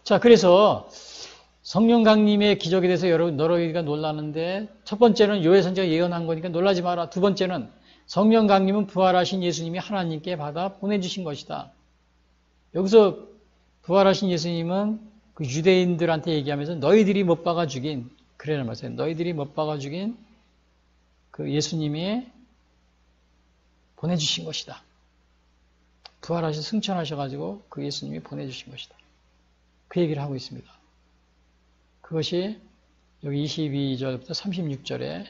Speaker 2: 자, 그래서 성령 강림의 기적에 대해서 너희가 놀라는데 첫 번째는 요엘 선지자가 예언한 거니까 놀라지 마라. 두 번째는 성령 강림은 부활하신 예수님이 하나님께 받아 보내주신 것이다. 여기서 부활하신 예수님은 그 유대인들한테 얘기하면서 너희들이 못 박아 죽인, 그래란 말이에요. 너희들이 못 박아 죽인 그 예수님이 보내주신 것이다. 부활하셔 승천하셔가지고 그 예수님이 보내주신 것이다. 그 얘기를 하고 있습니다. 그것이 여기 22절부터 36절에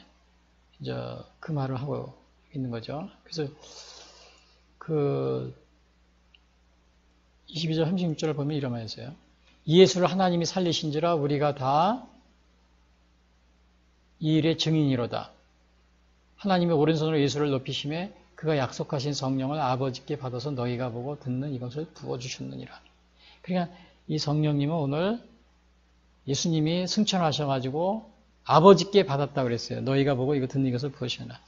Speaker 2: 이제 그 말을 하고 있는 거죠. 그래서 그 22절 36절을 보면 이런 말이 있어요. 이 예수를 하나님이 살리신지라 우리가 다 이 일의 증인이로다. 하나님의 오른손으로 예수를 높이심에 그가 약속하신 성령을 아버지께 받아서 너희가 보고 듣는 이것을 부어주셨느니라. 그러니까 이 성령님은 오늘 예수님이 승천하셔가지고 아버지께 받았다고 그랬어요. 너희가 보고 이거 듣는 이것을 부어주셨나.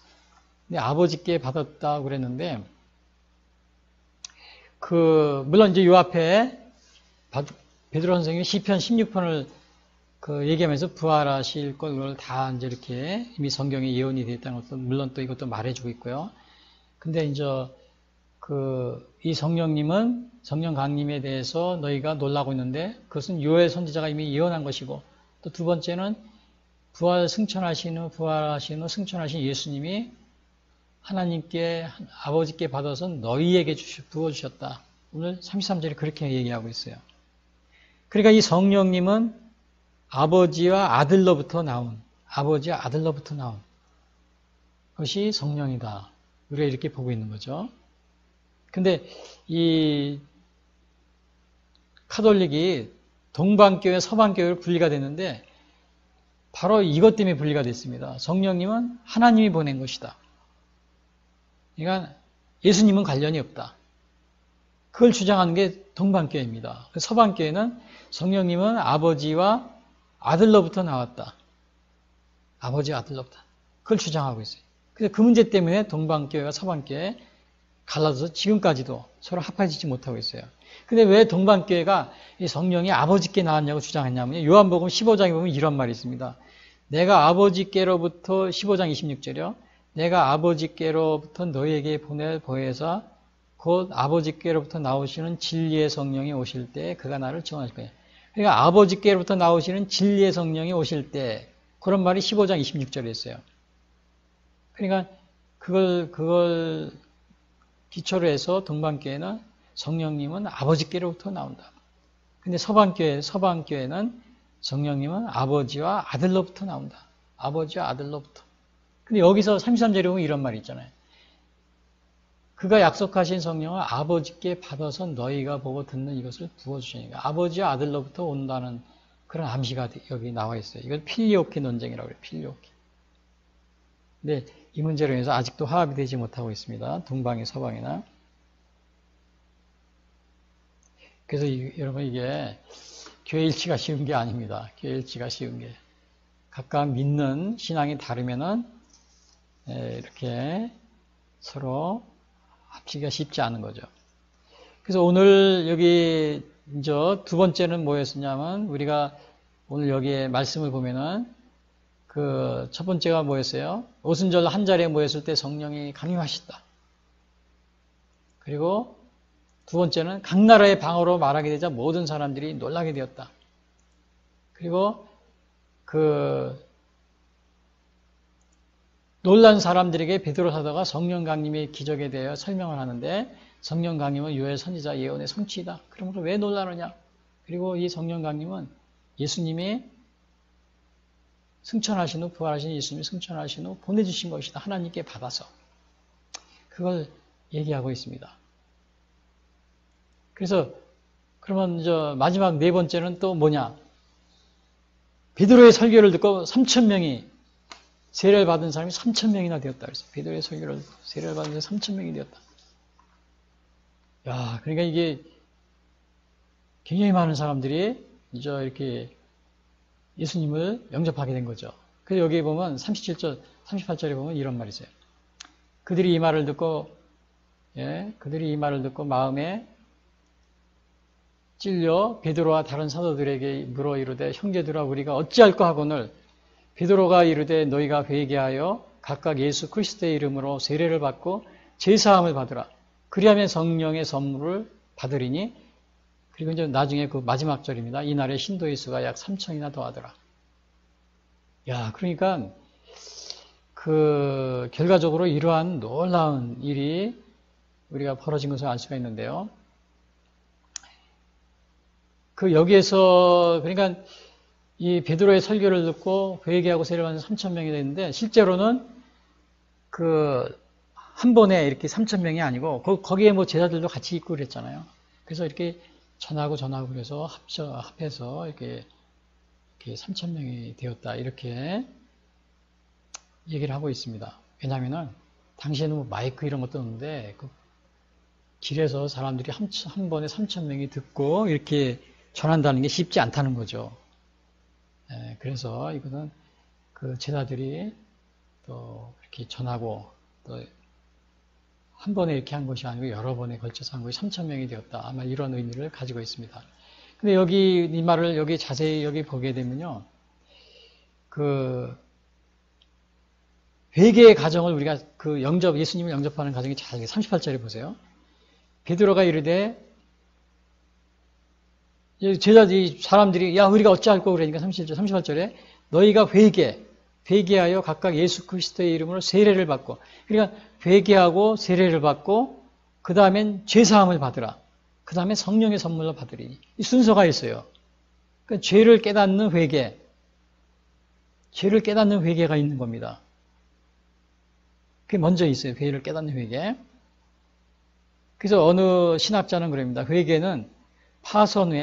Speaker 2: 근데 아버지께 받았다고 그랬는데 물론 이제 요 앞에 베드로 선생님이 시편 16편을 얘기하면서 부활하실 걸 다 이제 이렇게 이미 성경에 예언이 되어 있다는 것도 물론 또 이것도 말해주고 있고요. 근데 이제 이 성령님은 성령 강림에 대해서 너희가 놀라고 있는데 그것은 요엘 선지자가 이미 예언한 것이고 또 두 번째는 승천하신 승천하신 예수님이 하나님께 아버지께 받아서 너희에게 부어주셨다. 오늘 33절에 그렇게 얘기하고 있어요. 그러니까 이 성령님은 아버지와 아들로부터 나온 것이 성령이다. 우리가 이렇게 보고 있는 거죠. 근데 이 카톨릭이 동방교회, 서방교회로 분리가 됐는데 바로 이것 때문에 분리가 됐습니다. 성령님은 하나님이 보낸 것이다. 그러니까 예수님은 관련이 없다. 그걸 주장하는 게 동방교회입니다. 서방교회는 성령님은 아버지와 아들로부터 나왔다. 아버지와 아들로부터. 그걸 주장하고 있어요. 그래서 그 문제 때문에 동방교회가 서방교회 갈라져서 지금까지도 서로 합해지지 못하고 있어요. 근데 왜 동방교회가 이 성령이 아버지께 나왔냐고 주장했냐면 요한복음 15장에 보면 이런 말이 있습니다. 내가 아버지께로부터 15장 26절이요. 내가 아버지께로부터 너희에게 보낼 보혜사 곧 아버지께로부터 나오시는 진리의 성령이 오실 때 그가 나를 증언하실 거예요. 그러니까 아버지께로부터 나오시는 진리의 성령이 오실 때 그런 말이 15장 26절에 있어요. 그러니까 그걸 기초로 해서 동방교회는 성령님은 아버지께로부터 나온다. 근데 서방교회는 성령님은 아버지와 아들로부터 나온다. 아버지와 아들로부터. 근데 여기서 33절에 보면 이런 말이 있잖아요. 그가 약속하신 성령을 아버지께 받아서 너희가 보고 듣는 이것을 부어주시니까 아버지와 아들로부터 온다는 그런 암시가 여기 나와 있어요. 이걸 필리오키 논쟁이라고 해요. 필리오키. 근데 이 문제로 인해서 아직도 화합이 되지 못하고 있습니다. 동방이 서방이나. 그래서 여러분 이게 교회 일치가 쉬운 게 아닙니다. 교회 일치가 쉬운 게. 각각 믿는 신앙이 다르면은 이렇게 서로 합치기가 쉽지 않은 거죠. 그래서 오늘 여기 이제 두 번째는 뭐였었냐면, 우리가 오늘 여기에 말씀을 보면은, 그 첫 번째가 뭐였어요? 오순절 한 자리에 모였을 때 성령이 강림하셨다. 그리고 두 번째는 각 나라의 방언으로 말하게 되자 모든 사람들이 놀라게 되었다. 그리고 그 놀란 사람들에게 베드로 사도가 성령 강림의 기적에 대하여 설명을 하는데, 성령 강림은 요엘 선지자 예언의 성취이다. 그러므로 왜 놀라느냐? 그리고 이 성령 강림은 예수님이 승천하신 후, 부활하신 예수님이 승천하신 후 보내주신 것이다. 하나님께 받아서. 그걸 얘기하고 있습니다. 그래서 그러면 마지막 네 번째는 또 뭐냐? 베드로의 설교를 듣고 3,000명이 세례를 받은 사람이 3,000명이나 되었다. 그래서 베드로의 설교를 듣고 세례를 받은 사람이 3,000명이 되었다. 야, 그러니까 이게 굉장히 많은 사람들이 이제 이렇게 예수님을 영접하게 된 거죠. 그래서 여기 보면 37절, 38절에 보면 이런 말이 있어요. 그들이 이 말을 듣고 마음에 찔려 베드로와 다른 사도들에게 물어 이르되, 형제들아 우리가 어찌할까 하거늘 베드로가 이르되, 너희가 회개하여 각각 예수 그리스도의 이름으로 세례를 받고 제사함을 받으라. 그리하면 성령의 선물을 받으리니. 그리고 이제 나중에 그 마지막 절입니다. 이날에 신도의 수가 약 3,000이나 더하더라. 야, 그러니까 그 결과적으로 이러한 놀라운 일이 우리가 벌어진 것을 알 수가 있는데요. 그 여기에서 그러니까 이 베드로의 설교를 듣고 회개하고 세례를 받는 3,000명이 됐는데, 실제로는 그 한 번에 이렇게 3,000명이 아니고 거기에 뭐 제자들도 같이 있고 그랬잖아요. 그래서 이렇게 전하고 그래서 합해서 이렇게 3,000명이 되었다, 이렇게 얘기를 하고 있습니다. 왜냐하면은 당시에는 뭐 마이크 이런 것도 없는데 그 길에서 사람들이 한 번에 3,000명이 듣고 이렇게 전한다는 게 쉽지 않다는 거죠. 그래서 이거는 그 제자들이 또 이렇게 전하고 또 한 번에 이렇게 한 것이 아니고 여러 번에 걸쳐서 한 것이 3,000명이 되었다. 아마 이런 의미를 가지고 있습니다. 근데 여기 이 말을 여기 자세히 여기 보게 되면요, 그 회개의 과정을 우리가 그 예수님을 영접하는 과정이 잘 38절에 보세요. 베드로가 이르되, 제자들이 사람들이 야 우리가 어찌할꼬 그러니까 38절에 너희가 회개하여 각각 예수 그리스도의 이름으로 세례를 받고, 그러니까 회개하고 세례를 받고 그 다음엔 죄사함을 받으라. 그 다음에 성령의 선물로 받으리니. 이 순서가 있어요. 그러니까 죄를 깨닫는 회개가 있는 겁니다. 그게 먼저 있어요. 죄를 깨닫는 회개. 그래서 어느 신학자는 그럽니다. 회개는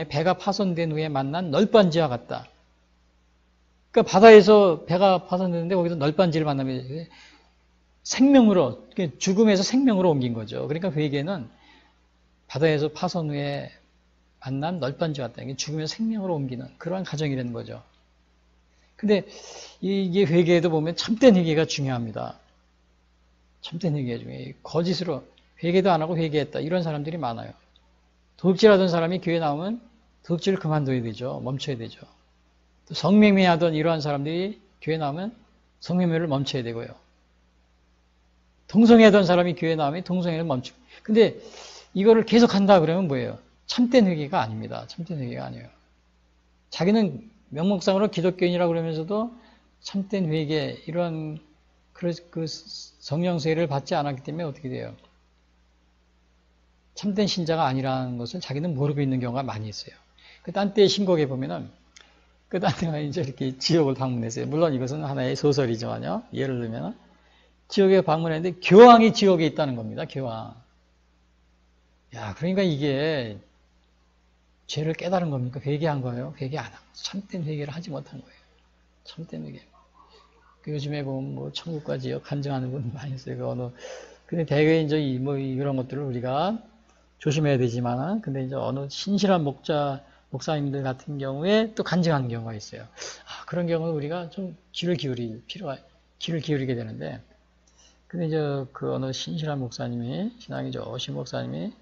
Speaker 2: 배가 파손된 후에 만난 널빤지와 같다. 그러니까 바다에서 배가 파손됐는데 거기서 널빤지를 만나면 생명으로, 죽음에서 생명으로 옮긴 거죠. 그러니까 회개는 바다에서 파손 후에 만난 널빤지와 같다. 이게 죽음에서 생명으로 옮기는 그러한 과정이라는 거죠. 근데 이게 회개에도 보면 참된 회개가 중요합니다. 참된 회개가 중요해요. 거짓으로 회개도 안 하고 회개했다, 이런 사람들이 많아요. 도둑질하던 사람이 교회 나오면 도둑질을 그만둬야 되죠. 멈춰야 되죠. 또 성매매하던 이러한 사람들이 교회 나오면 성매매를 멈춰야 되고요. 동성애하던 사람이 교회 나오면 동성애를 멈추고. 근데 이거를 계속한다 그러면 뭐예요? 참된 회개가 아닙니다. 참된 회개가 아니에요. 자기는 명목상으로 기독교인이라고 그러면서도 참된 회개, 이러한 그 성령세례를 받지 않았기 때문에 어떻게 돼요? 참된 신자가 아니라는 것을 자기는 모르고 있는 경우가 많이 있어요. 그 딴 때 신곡에 보면은, 그 딴 때가 이제 이렇게 지옥을 방문했어요. 물론 이것은 하나의 소설이지만요. 예를 들면, 지옥에 방문했는데 교황이 지옥에 있다는 겁니다. 교황. 야, 그러니까 이게 죄를 깨달은 겁니까? 회개한 거예요? 회개 안 하고 참된 회개를 하지 못한 거예요. 참된 회개. 그 요즘에 보면 뭐 천국과 지옥 간증하는 분 많이 있어요. 근데 대개 이제 이런 것들을 우리가 조심해야 되지만은, 근데 이제 어느 신실한 목사님들 같은 경우에 또 간증하는 경우가 있어요. 그런 경우는 우리가 좀 귀를 기울이게 되는데, 근데 이제 그 어느 신실한 목사님이, 신앙이 좋으신 목사님이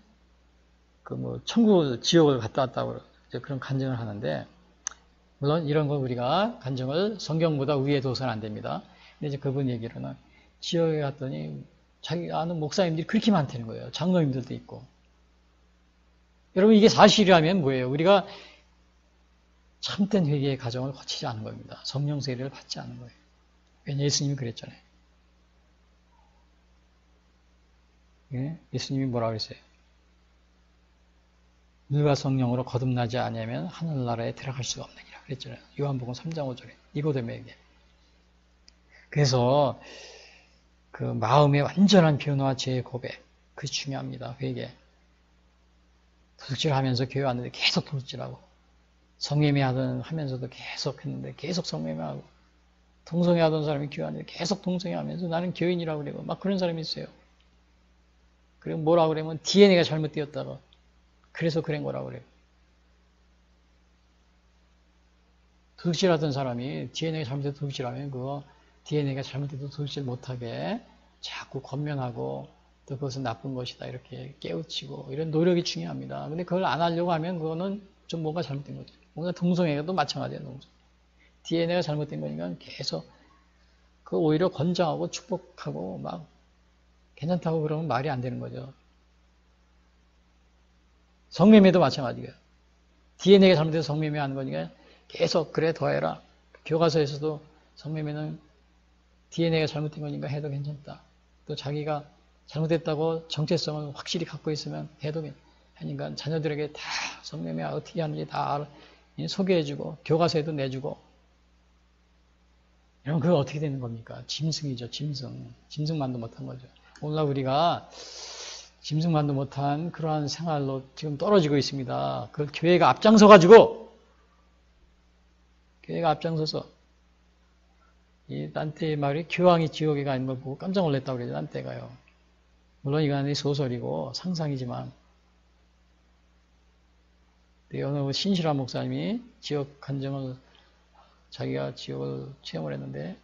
Speaker 2: 천국, 지옥을 갔다 왔다고 그런 간증을 하는데, 물론 이런 건 우리가 간증을 성경보다 위에 둬서는 안 됩니다. 근데 이제 그분 얘기로는 지역에 갔더니 자기 아는 목사님들이 그렇게 많다는 거예요. 장로님들도 있고. 여러분, 이게 사실이라면 뭐예요? 우리가 참된 회개의 과정을 거치지 않은 겁니다. 성령 세례를 받지 않은 거예요. 왜냐, 예수님이 그랬잖아요. 예? 예수님이 뭐라 그랬어요? 물과 성령으로 거듭나지 않으면 하늘나라에 들어갈 수가 없느니라 그랬잖아요. 요한복음 3장 5절에 니고데모에게. 그래서 그 마음의 완전한 변화와 죄의 고백, 그게 중요합니다. 회개. 도둑질하면서 교회 왔는데 계속 도둑질하고, 성매매 하면서도 계속 했는데 계속 성매매하고, 동성애 하던 사람이 교회 왔는데 계속 동성애 하면서 나는 교인이라고 그러고 막 그런 사람이 있어요. 그리고 뭐라고 그러면 DNA가 잘못되었다고, 그래서 그런 거라고 그래요. 도둑질하던 사람이 DNA가 잘못돼서 도둑질하면 그거 DNA가 잘못돼도 도둑질 못하게 자꾸 권면하고, 또 그것은 나쁜 것이다 이렇게 깨우치고, 이런 노력이 중요합니다. 근데 그걸 안 하려고 하면 그거는 좀 뭔가 잘못된 거죠. 뭔가 동성애가 또 마찬가지예요. 동성. DNA가 잘못된 거니까 계속 그 오히려 권장하고 축복하고 막 괜찮다고 그러면 말이 안 되는 거죠. 성매매도 마찬가지예요. DNA가 잘못돼서 성매매 하는 거니까 계속 그래 더 해라. 교과서에서도 성매매는 DNA가 잘못된 거니까 해도 괜찮다. 또 자기가 잘못했다고 정체성을 확실히 갖고 있으면 해도 하니까 자녀들에게 다 성매매 어떻게 하는지 다 소개해주고 교과서에도 내주고, 이러면 그거 어떻게 되는 겁니까? 짐승이죠. 짐승만도 못한 거죠. 오늘날 우리가 짐승만도 못한 그러한 생활로 지금 떨어지고 있습니다. 그걸 교회가 앞장서서 이 딴테의 말이 교황이 지옥에 가 있는 걸 보고 깜짝 놀랐다고 그러죠. 딴테가요. 물론 이건 소설이고 상상이지만, 어느 신실한 목사님이 지옥 간증을, 자기가 지옥을 체험을 했는데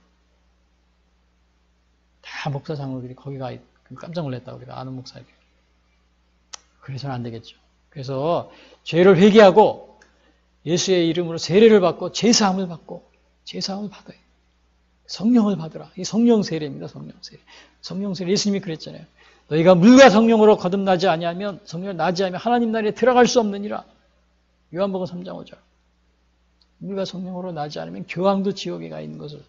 Speaker 2: 다 목사 장로들이 거기 가 깜짝 놀랐다고 그래요. 아는 목사님이. 그래서는 안 되겠죠. 그래서 죄를 회개하고 예수의 이름으로 세례를 받고 제사함을 받아요. 성령을 받으라. 이 성령 세례입니다. 성령 세례. 예수님이 그랬잖아요. 너희가 물과 성령으로 거듭나지 아니하면, 성령을 나지 않으면 하나님 나라에 들어갈 수 없느니라. 요한복음 3장 5절. 물과 성령으로 나지 않으면 교황도 지옥에 가 있는 것을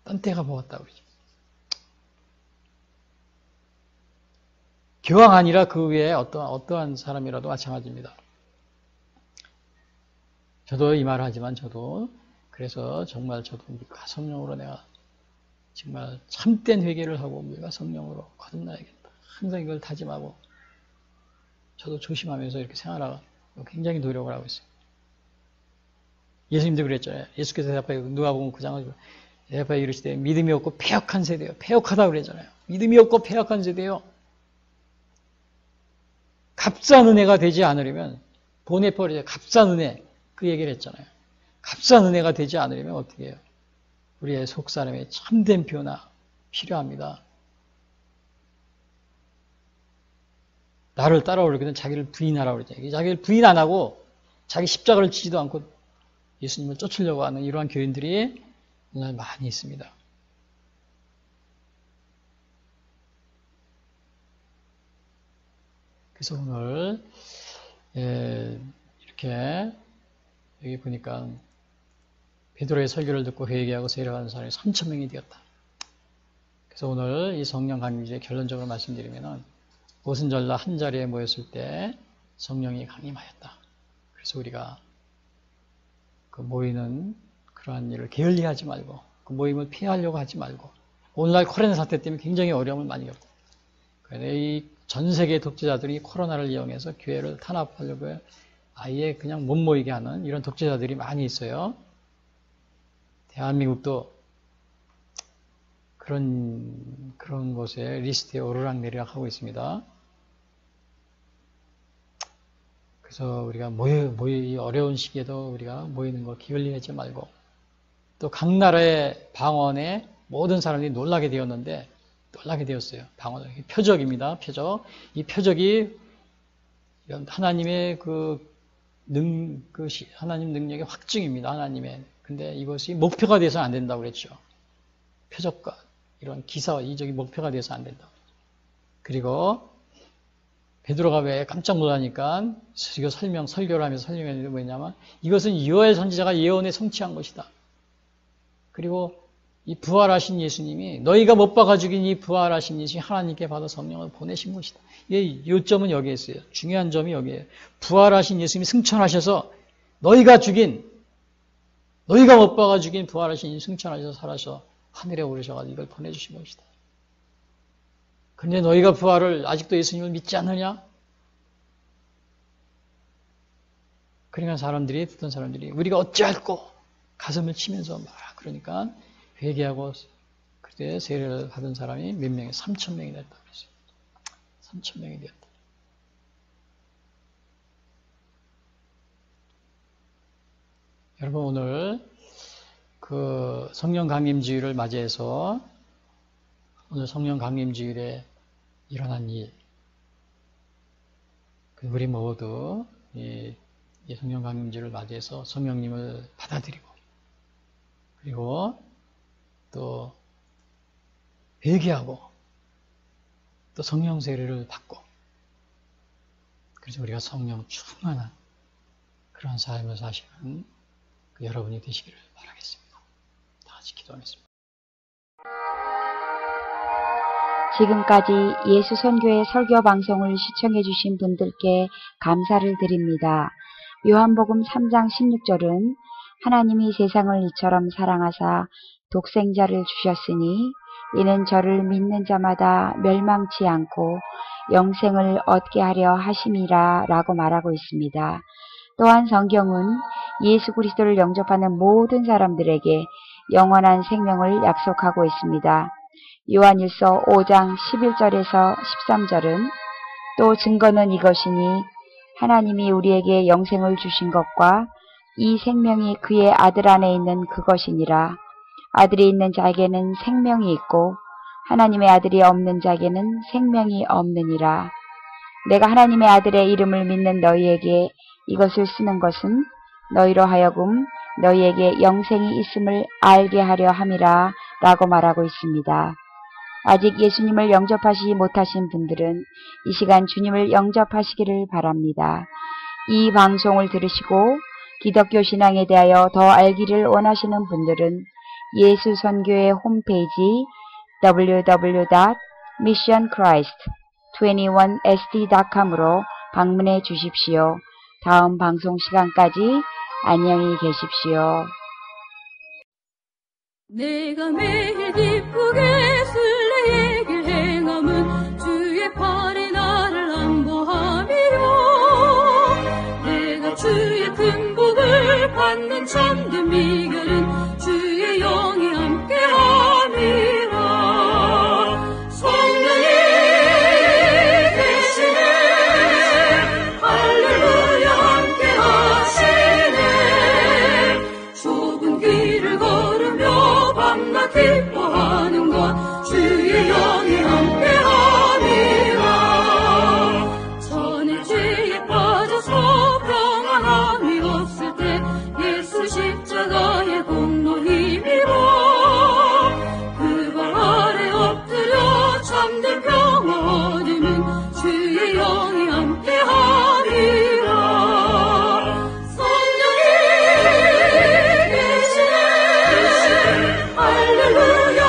Speaker 2: 딴때가 보았다고 그러죠. 교황 아니라 그 외에 어떠한 사람이라도 마찬가지입니다. 저도 이 말을 하지만 그래서 정말 저도 물과 성령으로 내가 정말 참된 회개를 하고 물과 성령으로 거듭나야겠다. 항상 이걸 다짐하고 저도 조심하면서 이렇게 생활하고 굉장히 노력을 하고 있어요. 예수님도 그랬잖아요. 예수께서 대답하여 누가복음 9장을 대답하여 이르시되 믿음이 없고 패역한 세대요. 패역하다고 그랬잖아요. 믿음이 없고 패역한 세대요. 값싼 은혜가 되지 않으려면 보내버리자. 값싼 은혜, 그 얘기를 했잖아요. 값싼 은혜가 되지 않으려면 어떻게 해요? 우리의 속사람의 참된 변화 필요합니다. 나를 따라오려거든 자기를 부인하라고 그러죠. 자기를 부인 안 하고 자기 십자가를 지지도 않고 예수님을 쫓으려고 하는 이러한 교인들이 오늘 많이 있습니다. 그래서 오늘 이렇게 여기 보니까 베드로의 설교를 듣고 회개하고 세례받은 사람이 3,000명이 되었다. 그래서 오늘 이 성령 강림주의 결론적으로 말씀드리면은 오순절날 한 자리에 모였을 때 성령이 강림하였다. 그래서 우리가 그 모이는 그러한 일을 게을리하지 말고 그 모임을 피하려고 하지 말고, 오늘날 코로나 사태 때문에 굉장히 어려움을 많이 겪고, 이 전 세계 독재자들이 코로나를 이용해서 교회를 탄압하려고 아예 그냥 못 모이게 하는 이런 독재자들이 많이 있어요. 대한민국도 그런 곳에 리스트에 오르락내리락 하고 있습니다. 그래서 우리가 이 어려운 시기에도 우리가 모이는 거 게을리하지 말고, 또 각 나라의 방언에 모든 사람들이 놀라게 되었는데 놀라게 되었어요. 표적입니다. 표적. 이 표적이 하나님의 하나님 능력의 확증입니다. 하나님의. 근데 이것이 목표가 돼서는 안 된다고 그랬죠. 표적과 이런 기사와 이적이 목표가 돼서 안 된다고 그랬죠. 그리고 베드로가 왜 깜짝 놀라니까 이거 설교를 하면서 설명했는데 뭐냐면 이것은 요엘 선지자가 예언에 성취한 것이다. 그리고 이 부활하신 예수님이 너희가 못 박아 죽인 이 부활하신 예수님이 하나님께 받아 성령을 보내신 것이다. 요점은 여기에 있어요. 중요한 점이 여기에요. 부활하신 예수님이 승천하셔서 너희가 못 박아 죽인 부활하신 예수님이 승천하셔서 살아서 하늘에 오르셔가지고 이걸 보내주신 것이다. 그런데 너희가 부활을 아직도 예수님을 믿지 않느냐? 그러니까 듣던 사람들이 우리가 어찌할꼬 가슴을 치면서 막 그러니까 회개하고 그때 세례를 받은 사람이 몇 명이 3,000명이 됐다고 그랬어요. 3,000명이 되었다. 여러분 오늘 성령 강림주일을 맞이해서 오늘 성령 강림주일에 일어난 일, 우리 모두 이 성령 강림주일을 맞이해서 성령님을 받아들이고 그리고 또 회개하고 또 성령 세례를 받고 그래서 우리가 성령 충만한 그런 삶을 사시는 여러분이 되시기를 바라겠습니다. 다 같이 기도하겠습니다.
Speaker 3: 지금까지 예수 선교의 설교 방송을 시청해 주신 분들께 감사를 드립니다. 요한복음 3장 16절은 하나님이 세상을 이처럼 사랑하사 독생자를 주셨으니 이는 저를 믿는 자마다 멸망치 않고 영생을 얻게 하려 하심이라 라고 말하고 있습니다. 또한 성경은 예수 그리스도를 영접하는 모든 사람들에게 영원한 생명을 약속하고 있습니다. 요한일서 5장 11절에서 13절은 또 증거는 이것이니 하나님이 우리에게 영생을 주신 것과 이 생명이 그의 아들 안에 있는 그것이니라. 아들이 있는 자에게는 생명이 있고 하나님의 아들이 없는 자에게는 생명이 없느니라. 내가 하나님의 아들의 이름을 믿는 너희에게 이것을 쓰는 것은 너희로 하여금 너희에게 영생이 있음을 알게 하려 함이라 라고 말하고 있습니다. 아직 예수님을 영접하시지 못하신 분들은 이 시간 주님을 영접하시기를 바랍니다. 이 방송을 들으시고 기독교 신앙에 대하여 더 알기를 원하시는 분들은 예수 선교의 홈페이지 www.missionchrist21sd.com으로 방문해 주십시오. 다음 방송 시간까지 안녕히 계십시오.
Speaker 5: 내가 매일 기쁘게 술래 얘길 행함은 주의 팔이 나를 안보함이요. 내가 주의 큰 복을 받는 참된 비결은 주의 영이 함께함이라. 성령이 계시네 할렐루야 함께하시네. 좁은 길을 걸으며 밤낮 기뻐하는 것 주의 영이 함께함이라. 전에 죄에 빠져서 평안함이 없을 때 예수 십자가의 공로 힘입어 그 발 아래 엎드려 참된 평화 얻으면 주의 영이 함께함이라. 성령이 계시네 할렐루야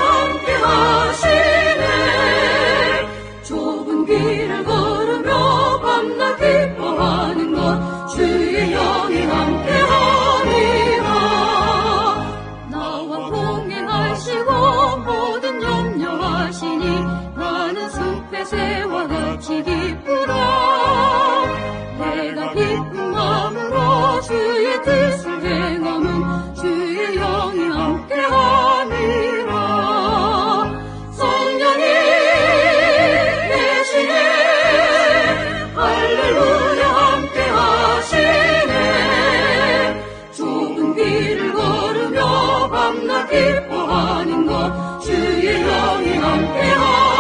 Speaker 5: 함께하시네. 좁은 길을 걸으며 밤낮 기뻐하는 것 주의 영이 함께함이라. 나와 동행하시고 모든 염려하시니 나는 숲의 새와 같이 기쁘다. 내가 기쁜 마음으로 주의 뜻을 행함은 주의 영이 함께함이라. 성령이 계시네 할렐루야 함께하시네. 좁은 길을 걸으며 밤낮 기뻐하는 것 주의 영이 함께하시네.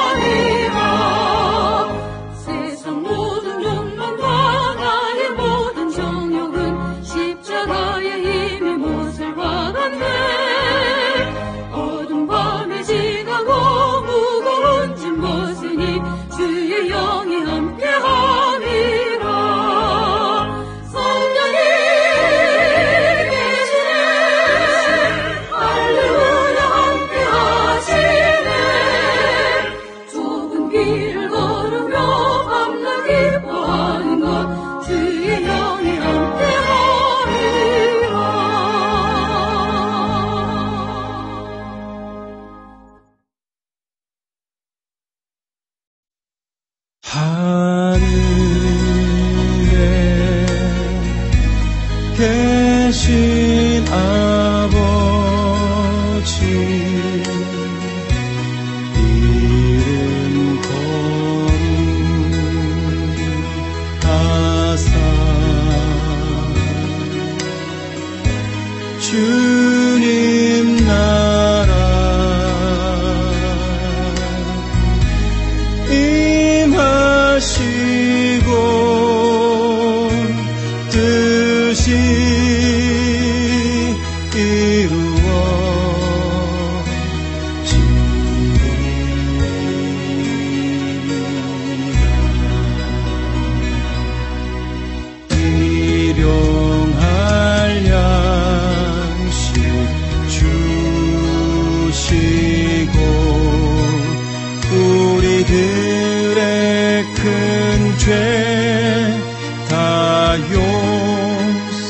Speaker 6: 죄 다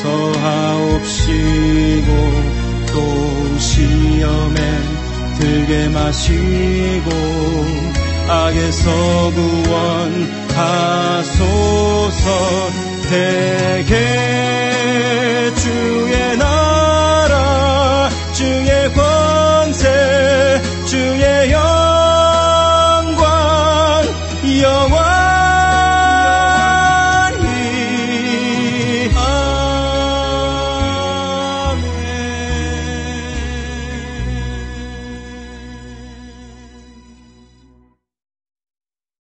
Speaker 6: 용서하옵시고 또 시험에 들게 마시고 악에서 구원하소서. 대개